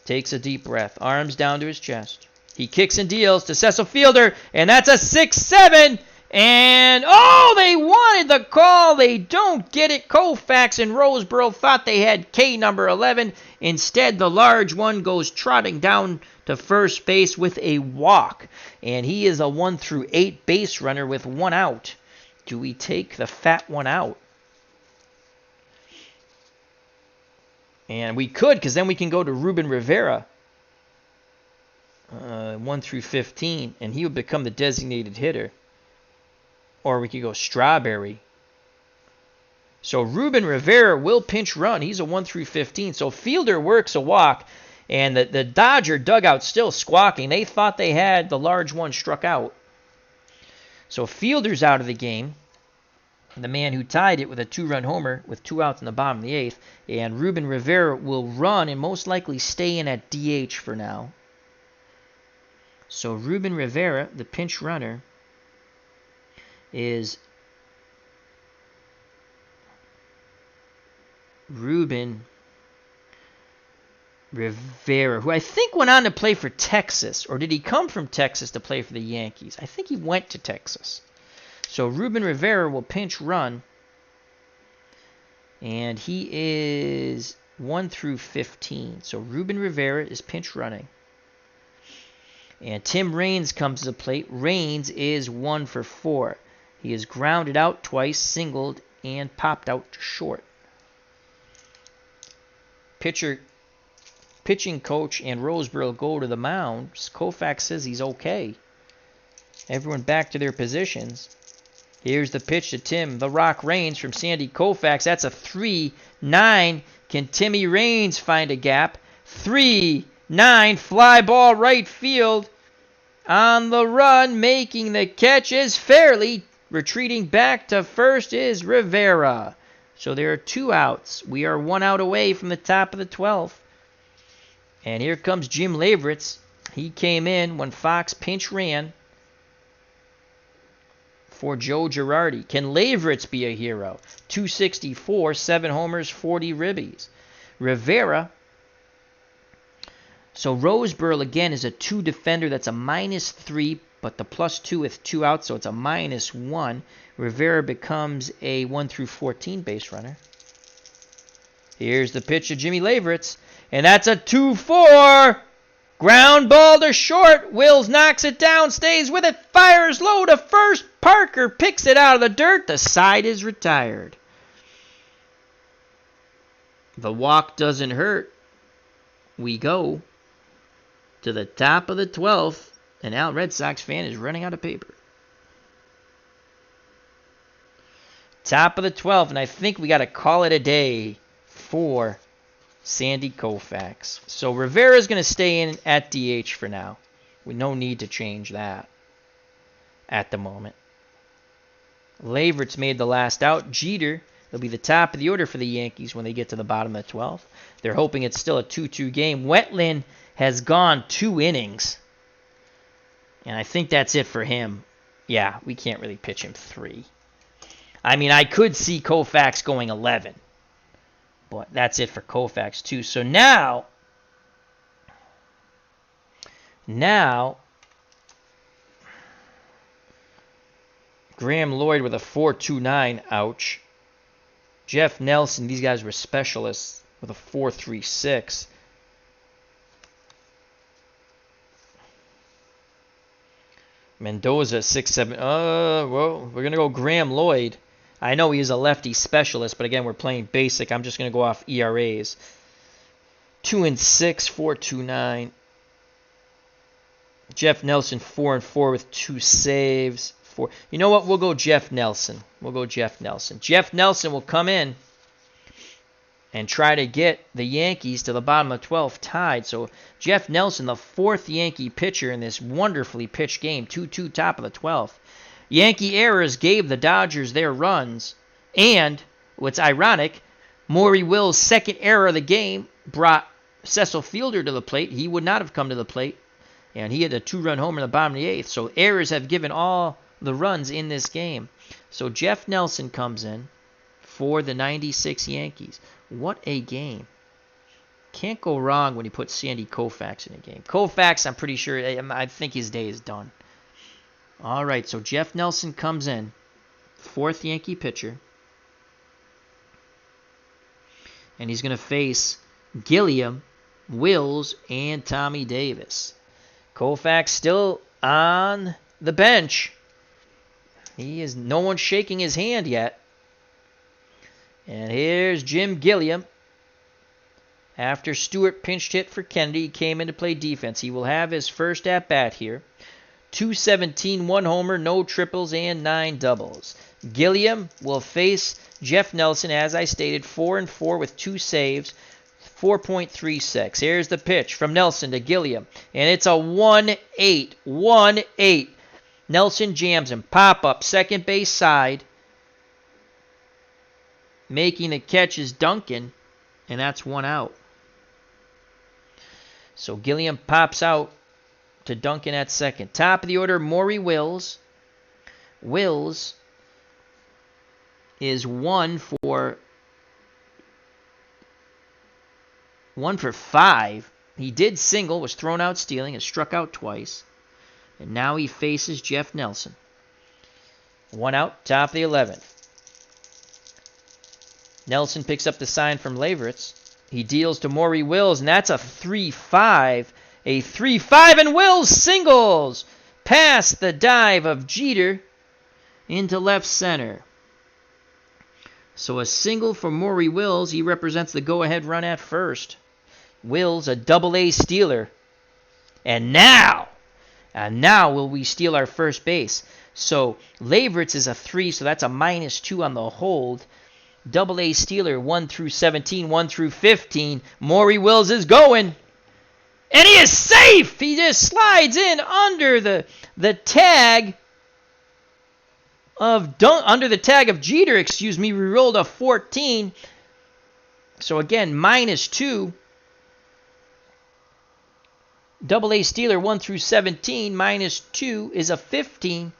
takes a deep breath, arms down to his chest. He kicks and deals to Cecil Fielder, and that's a 6-7. And, they wanted the call. They don't get it. Koufax and Roseboro thought they had K number 11. Instead, the large one goes trotting down to first base with a walk. And he is a 1-8 base runner with 1 out. Do we take the fat one out? And we could, because then we can go to Ruben Rivera. 1-15, and he would become the designated hitter. Or we could go Strawberry. So Ruben Rivera will pinch run. He's a 1-15. So Fielder works a walk, and the Dodger dugout still squawking. They thought they had the large one struck out. So Fielder's out of the game. The man who tied it with a 2-run homer with 2 outs in the bottom of the 8th. And Ruben Rivera will run and most likely stay in at DH for now. So Ruben Rivera, the pinch runner, is Ruben Rivera, who I think went on to play for Texas. Or did he come from Texas to play for the Yankees? I think he went to Texas. So Ruben Rivera will pinch run. And he is 1-15. So Ruben Rivera is pinch running. And Tim Raines comes to the plate. Raines is 1-4. He is grounded out twice, singled, and popped out to short. Pitching coach and Roseboro go to the mound. Koufax says he's okay. Everyone back to their positions. Here's the pitch to Tim the Rock Raines from Sandy Koufax. That's a 3-9. Can Timmy Raines find a gap? 3-9, fly ball right field. On the run, making the catch is Fairley. Retreating back to first is Rivera. So there are 2 outs. We are 1 out away from the top of the 12th. And here comes Jim Leyritz. He came in when Fox pinch ran for Joe Girardi. Can Leyritz be a hero? 264, 7 homers, 40 ribbies. Rivera. So Roseboro, again, is a 2 defender. That's a -3, but the +2 with 2 outs, so it's a -1. Rivera becomes a 1-14 base runner. Here's the pitch to Jimmy Leyritz, and that's a 2-4. Ground ball to short. Wills knocks it down, stays with it, fires low to first. Parker picks it out of the dirt. The side is retired. The walk doesn't hurt. We go to the top of the 12th, and Al Red Sox fan is running out of paper. Top of the 12th, and I think we got to call it a day for Sandy Koufax. So Rivera's going to stay in at DH for now. With no need to change that at the moment. Leyritz made the last out. Jeter will be the top of the order for the Yankees when they get to the bottom of the 12th. They're hoping it's still a 2-2 game. Wetland has gone 2 innings. And I think that's it for him. Yeah, we can't really pitch him 3. I mean, I could see Koufax going 11. But that's it for Koufax, too. So now, Graham Lloyd with a 4.29. Ouch. Jeff Nelson, these guys were specialists with a 4.36. Mendoza 6.7. Well, we're going to go Graham Lloyd. I know he is a lefty specialist, but again, we're playing basic. I'm just going to go off ERAs. 2-6, 4.29. Jeff Nelson 4-4 with 2 saves. You know what? We'll go Jeff Nelson. Jeff Nelson will come in and try to get the Yankees to the bottom of 12th tied. So Jeff Nelson, the 4th Yankee pitcher in this wonderfully pitched game, 2-2 top of the 12th. Yankee errors gave the Dodgers their runs, and what's ironic, Maury Will's second error of the game brought Cecil Fielder to the plate. He would not have come to the plate, and he had a 2-run homer in the bottom of the 8th. So errors have given all the runs in this game. So Jeff Nelson comes in for the 96 Yankees. What a game. Can't go wrong when you put Sandy Koufax in a game. Koufax, I'm pretty sure, I think his day is done. All right, so Jeff Nelson comes in, 4th Yankee pitcher. And he's going to face Gilliam, Wills, and Tommy Davis. Koufax still on the bench. No one's shaking his hand yet. And here's Jim Gilliam. After Stewart pinched hit for Kennedy, he came in to play defense. He will have his first at-bat here. 217, 1 homer, no triples, and 9 doubles. Gilliam will face Jeff Nelson, as I stated, 4-4 with 2 saves, 4.36. Here's the pitch from Nelson to Gilliam, and it's a 1-8. 1-8. Nelson jams him. Pop up, second base side. Making the catch is Duncan, and that's 1 out. So Gilliam pops out to Duncan at second. Top of the order, Maury Wills. Wills is 1 for 5. He did single, was thrown out stealing, and struck out twice. And now he faces Jeff Nelson. 1 out, top of the 11th. Nelson picks up the sign from Leveritz. He deals to Maury Wills, and that's a 3-5. A 3-5, and Wills singles past the dive of Jeter into left center. So a single for Maury Wills. He represents the go-ahead run at first. Wills, a double-A stealer. And now will we steal our first base. So Leveritz is a 3, so that's a -2 on the hold. Double-A stealer, 1 through 17, 1 through 15. Maury Wills is going. And he is safe. He just slides in under the tag of Jeter, We rolled a 14. So again, -2. Double-A stealer, 1 through 17, -2 is a 15.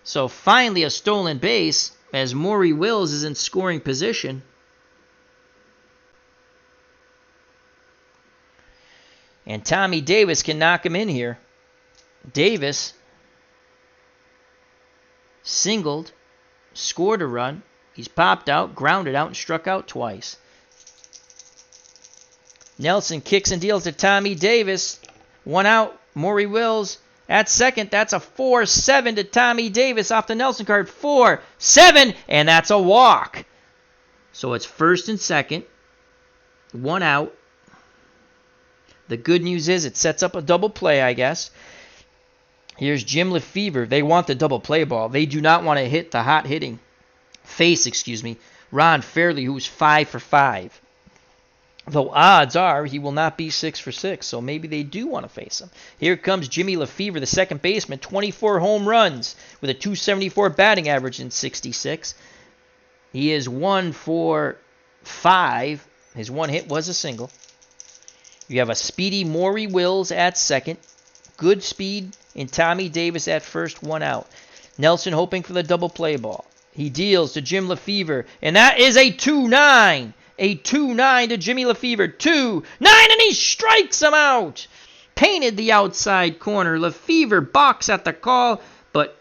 So finally a stolen base as Maury Wills is in scoring position. And Tommy Davis can knock him in here. Davis singled, scored a run. He's popped out, grounded out, and struck out twice. Nelson kicks and deals to Tommy Davis. 1 out, Maury Wills at second. That's a 4-7 to Tommy Davis off the Nelson card. 4-7, and that's a walk. So it's first and second. 1 out. The good news is it sets up a double play, I guess. Here's Jim Lefevre. They want the double play ball. They do not want to hit the hot-hitting Ron Fairley, who's 5 for 5. Though odds are he will not be 6 for 6, so maybe they do want to face him. Here comes Jimmy Lefevre, the second baseman, 24 home runs with a 274 batting average in 66. He is 1 for 5. His one hit was a single. You have a speedy Maury Wills at second. Good speed in Tommy Davis at first, 1 out. Nelson hoping for the double play ball. He deals to Jim Lefevre, and that is a 2-9. A 2-9 to Jimmy Lefevre. 2-9, and he strikes him out. Painted the outside corner. Lefevre balks at the call, but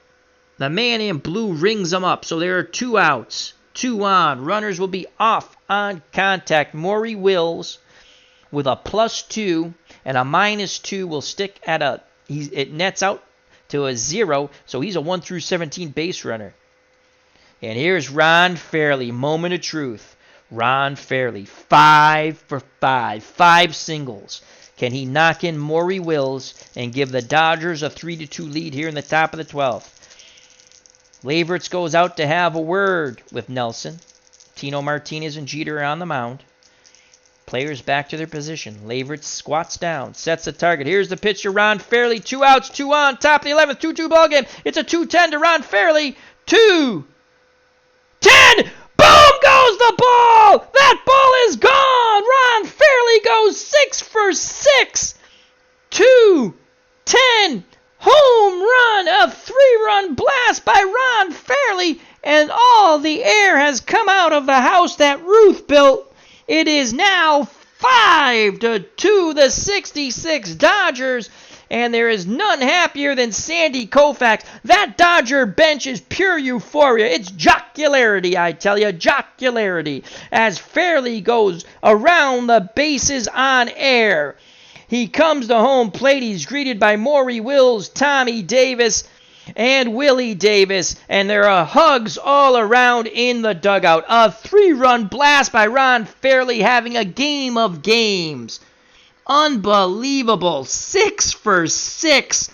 the man in blue rings him up. So there are 2 outs. 2 on. Runners will be off on contact. Maury Wills with a +2 and a -2 will stick at it nets out to a 0, so he's a 1-17 base runner. And here's Ron Fairly, moment of truth. Ron Fairly, 5 for 5, 5 singles. Can he knock in Maury Wills and give the Dodgers a 3-2 lead here in the top of the 12th? Leyverts goes out to have a word with Nelson. Tino Martinez and Jeter are on the mound. Players back to their position. Leyverts squats down, sets the target. Here's the pitch to Ron Fairly. 2 outs, 2 on, top of the 11th, 2-2 ball game. It's a 2-10 to Ron Fairly. 2-10! Boom goes the ball! That ball is gone! Ron Fairly goes 6 for 6. 2-10 home run, a 3-run blast by Ron Fairly, and all the air has come out of the house that Ruth built. It is now 5-2 the 66 Dodgers, and there is none happier than Sandy Koufax. That Dodger bench is pure euphoria. It's jocularity, I tell you, jocularity, as Fairly goes around the bases on air. He comes to home plate. He's greeted by Maury Wills, Tommy Davis, and Willie Davis, and there are hugs all around in the dugout. A 3-run blast by Ron Fairly, having a game of games. Unbelievable. 6 for 6.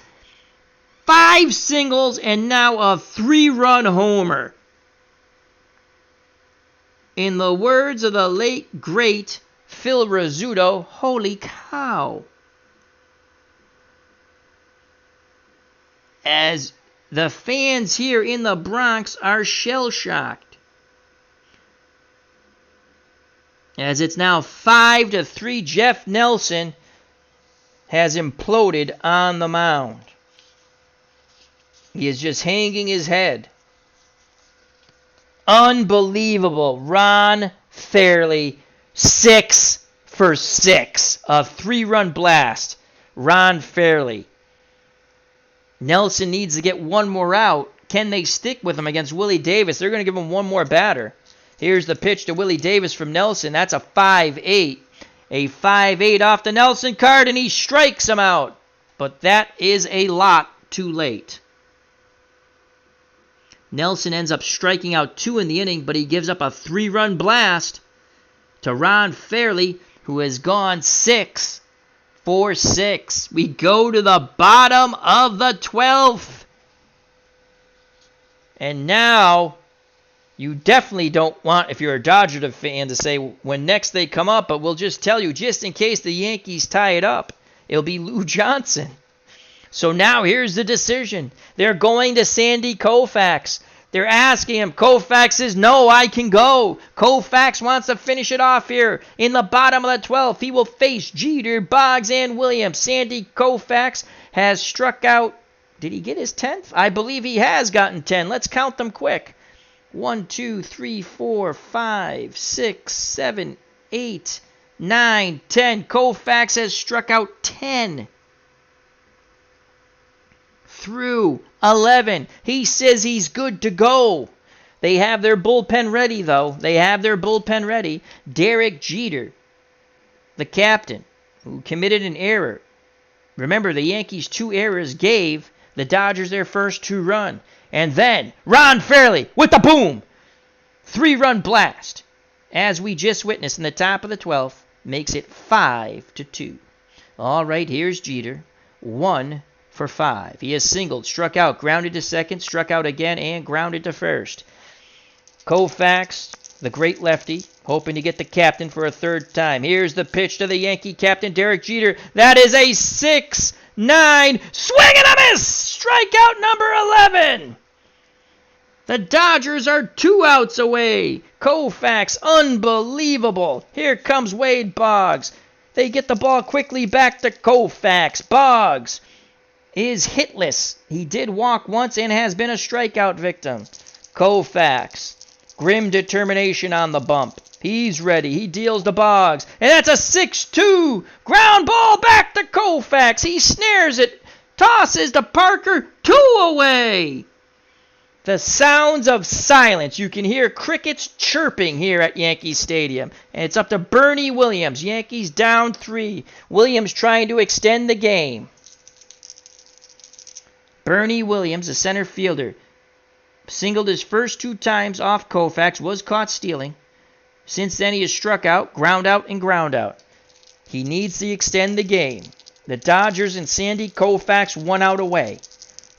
5 singles, and now a 3-run homer. In the words of the late, great Phil Rizzuto, holy cow. As the fans here in the Bronx are shell-shocked, as it's now 5-3. Jeff Nelson has imploded on the mound. He is just hanging his head. Unbelievable. Ron Fairly, 6 for 6. A 3-run blast. Ron Fairly. Nelson needs to get one more out. Can they stick with him against Willie Davis? They're going to give him one more batter. Here's the pitch to Willie Davis from Nelson. That's a 5-8. A 5-8 off the Nelson card, and he strikes him out. But that is a lot too late. Nelson ends up striking out 2 in the inning, but he gives up a 3-run blast to Ron Fairly, who has gone 6 for 6. We go to the bottom of the 12th. And now, you definitely don't want, if you're a Dodger fan, to say when next they come up, but we'll just tell you, just in case the Yankees tie it up, it'll be Lou Johnson. So now here's the decision. They're going to Sandy Koufax. They're asking him. Koufax says, no, I can go. Koufax wants to finish it off here. In the bottom of the 12th, he will face Jeter, Boggs, and Williams. Sandy Koufax has struck out. Did he get his 10th? I believe he has gotten 10. Let's count them quick. 1, 2, 3, 4, 5, 6, 7, 8, 9, 10. Koufax has struck out 10 through 11. He says he's good to go. They have their bullpen ready, though. They have their bullpen ready. Derek Jeter, the captain, who committed an error. Remember, the Yankees' 2 errors gave the Dodgers their first 2-run. And then Ron Fairly with the boom. 3-run blast, as we just witnessed in the top of the 12th, makes it 5-2. All right, here's Jeter. 1 for 5. He has singled, struck out, grounded to second, struck out again, and grounded to first. Koufax, the great lefty, hoping to get the captain for a 3rd time. Here's the pitch to the Yankee captain, Derek Jeter. That is a 6-9 swing and a miss. Strikeout number 11. The Dodgers are 2 outs away. Koufax, unbelievable. Here comes Wade Boggs. They get the ball quickly back to Koufax. Boggs is hitless. He did walk once and has been a strikeout victim. Koufax. Grim determination on the bump. He's ready. He deals to Boggs. And that's a 6-2. Ground ball back to Koufax. He snares it. Tosses to Parker. 2 away. The sounds of silence. You can hear crickets chirping here at Yankee Stadium. And it's up to Bernie Williams. Yankees down 3. Williams trying to extend the game. Bernie Williams, a center fielder, singled his first 2 times off Koufax, was caught stealing. Since then, he has struck out, ground out, and ground out. He needs to extend the game. The Dodgers and Sandy Koufax 1 out away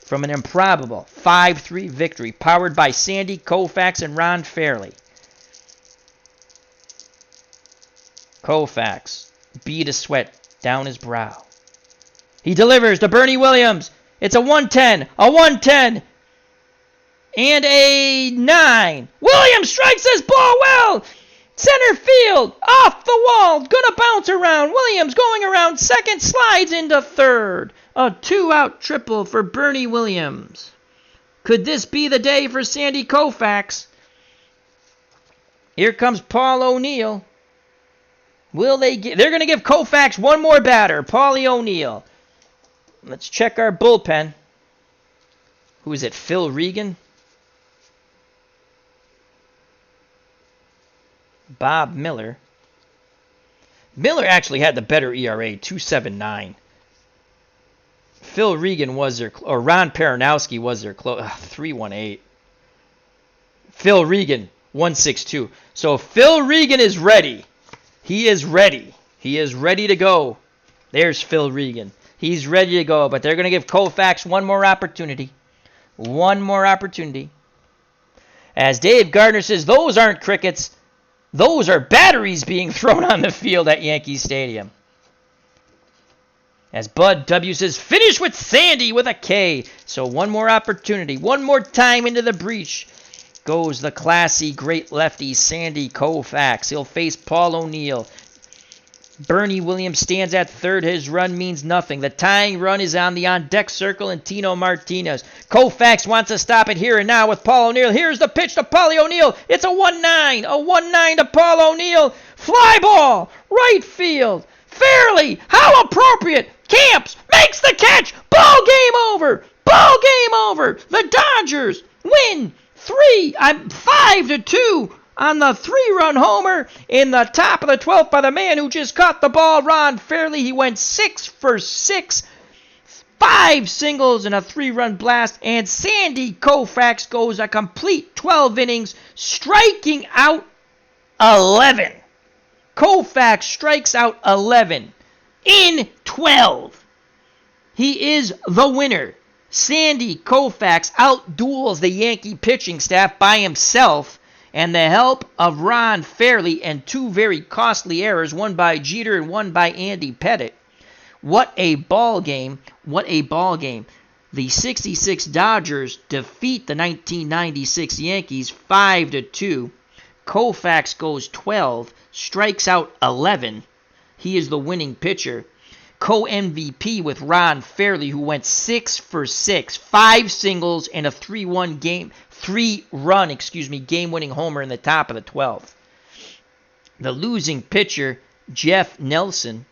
from an improbable 5-3 victory powered by Sandy Koufax and Ron Fairly. Koufax beat a sweat down his brow. He delivers to Bernie Williams. It's a 1-10, a 1-10, and a 9. Williams strikes this ball well. Center field, off the wall, gonna bounce around. Williams going around second, slides into third. A 2-out triple for Bernie Williams. Could this be the day for Sandy Koufax? Here comes Paul O'Neill. Will they get? They're gonna give Koufax one more batter, Paulie O'Neill. Let's check our bullpen. Who is it? Phil Regan? Bob Miller. Miller actually had the better ERA, 2.79. Phil Regan was their, or Ron Peronowski was their 3.18. Phil Regan, 1.62. So Phil Regan is ready. He is ready. He is ready to go. There's Phil Regan. He's ready to go, but they're going to give Koufax one more opportunity. One more opportunity. As Dave Gardner says, those aren't crickets. Those are batteries being thrown on the field at Yankee Stadium. As Bud W says, finish with Sandy with a K. So one more opportunity. One more time into the breach goes the classy great lefty Sandy Koufax. He'll face Paul O'Neill. Bernie Williams stands at third. His run means nothing. The tying run is on the on-deck circle and Tino Martinez. Koufax wants to stop it here and now with Paul O'Neill. Here's the pitch to Paulie O'Neill. It's a 1-9. A 1-9 to Paul O'Neill. Fly ball. Right field. Fairly. How appropriate. Camps makes the catch. Ball game over. Ball game over. The Dodgers win 5-2. On the 3-run homer in the top of the 12th by the man who just caught the ball, Ron Fairly. He went 6 for 6, 5 singles and a 3-run blast, and Sandy Koufax goes a complete 12 innings, striking out 11. Koufax strikes out 11 in 12. He is the winner. Sandy Koufax outduels the Yankee pitching staff by himself, and the help of Ron Fairly and 2 very costly errors, one by Jeter and one by Andy Pettitte. What a ball game. What a ball game. The 66 Dodgers defeat the 1996 Yankees 5-2. Koufax goes 12, strikes out 11. He is the winning pitcher. Co-MVP with Ron Fairly, who went 6 for 6, 5 singles and a 3-run game-winning homer in the top of the 12th. The losing pitcher, Jeff Nelson,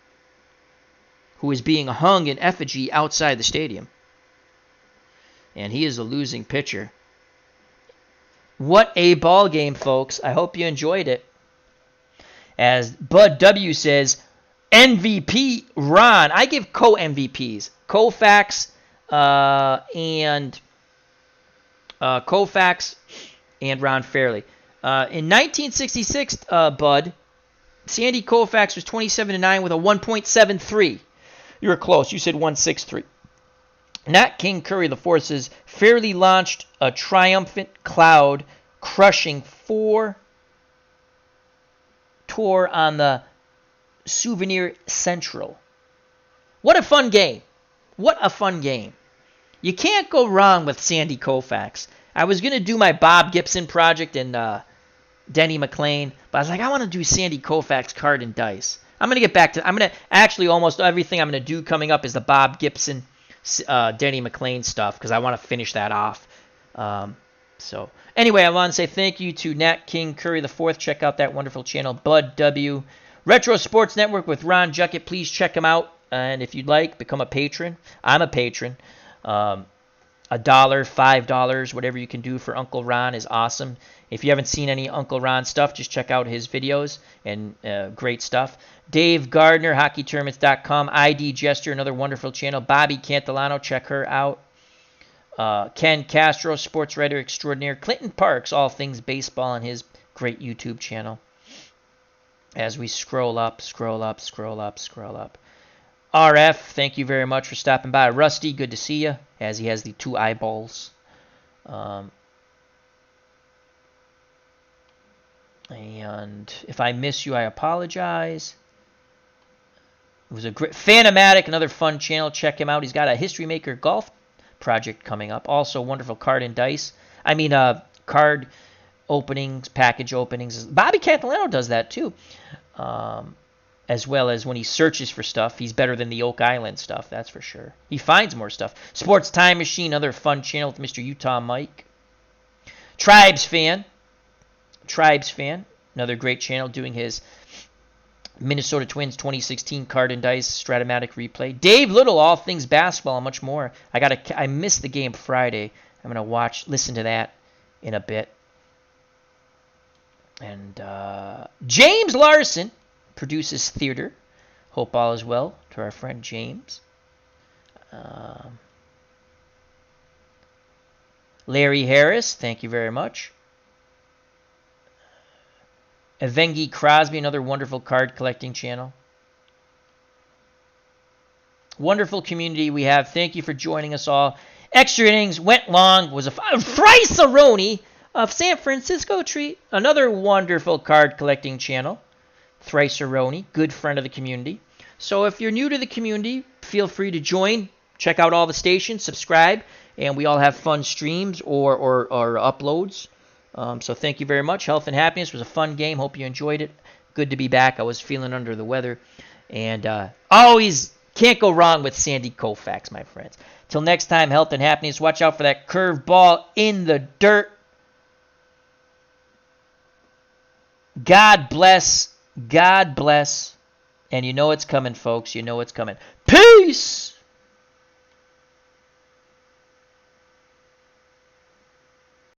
who is being hung in effigy outside the stadium. And he is the losing pitcher. What a ball game, folks. I hope you enjoyed it. As Bud W says, MVP Ron. I give co-MVPs. Koufax and Ron Fairly. In 1966, Bud, Sandy Koufax was 27-9 with a 1.73. You were close. You said 1.63. Nat King Curry IV says, Fairly launched a triumphant cloud, crushing 4 tour on the Souvenir Central. What a fun game. What a fun game. You can't go wrong with Sandy Koufax. I was going to do my Bob Gibson project and Denny McLain, but I was like, I want to do Sandy Koufax card and dice. I'm going to get back to, I'm going to, actually almost everything I'm going to do coming up is the Bob Gibson, Denny McLain stuff, because I want to finish that off. So anyway, I want to say thank you to Nat King Curry IV. Check out that wonderful channel, Bud W. Retro Sports Network with Ron Juckett. Please check him out. And if you'd like, become a patron. I'm a patron. $1, $5, whatever you can do for Uncle Ron is awesome. If you haven't seen any Uncle Ron stuff, just check out his videos and great stuff. Dave Gardner, HockeyTournaments.com. ID Jester, another wonderful channel. Bobby Cantillano, check her out. Ken Castro, sports writer extraordinaire. Clinton Parks, all things baseball on his great YouTube channel. As we scroll up. RF, thank you very much for stopping by. Rusty, good to see you, as he has the 2 eyeballs. And if I miss you, I apologize. It was a great Strat-O-Matic, another fun channel. Check him out. He's got a History Maker golf project coming up. Also, wonderful card openings, package openings. Bobby Cantillano does that too. As well as when he searches for stuff. He's better than the Oak Island stuff, that's for sure. He finds more stuff. Sports Time Machine, another fun channel with Mr. Utah Mike. Tribes Fan, another great channel doing his Minnesota Twins 2016 Card&Dice Strat-O-Matic replay. Dave Little, all things basketball and much more. I missed the game Friday. I'm going to listen to that in a bit. And James Larson produces theater. Hope all is well to our friend James. Larry Harris, thank you very much. Evengi Crosby, another wonderful card collecting channel. Wonderful community we have. Thank you for joining us all. Extra innings went long. Was a Thrice-A-Roni of San Francisco treat. Another wonderful card collecting channel. Thrice-A-Roni, good friend of the community. So if you're new to the community, feel free to join. Check out all the stations, subscribe, and we all have fun streams or uploads. So thank you very much. Health and happiness was a fun game. Hope you enjoyed it. Good to be back. I was feeling under the weather. And always can't go wrong with Sandy Koufax, my friends. Till next time, health and happiness. Watch out for that curved ball in the dirt. God bless. God bless. And you know it's coming, folks. You know it's coming. Peace!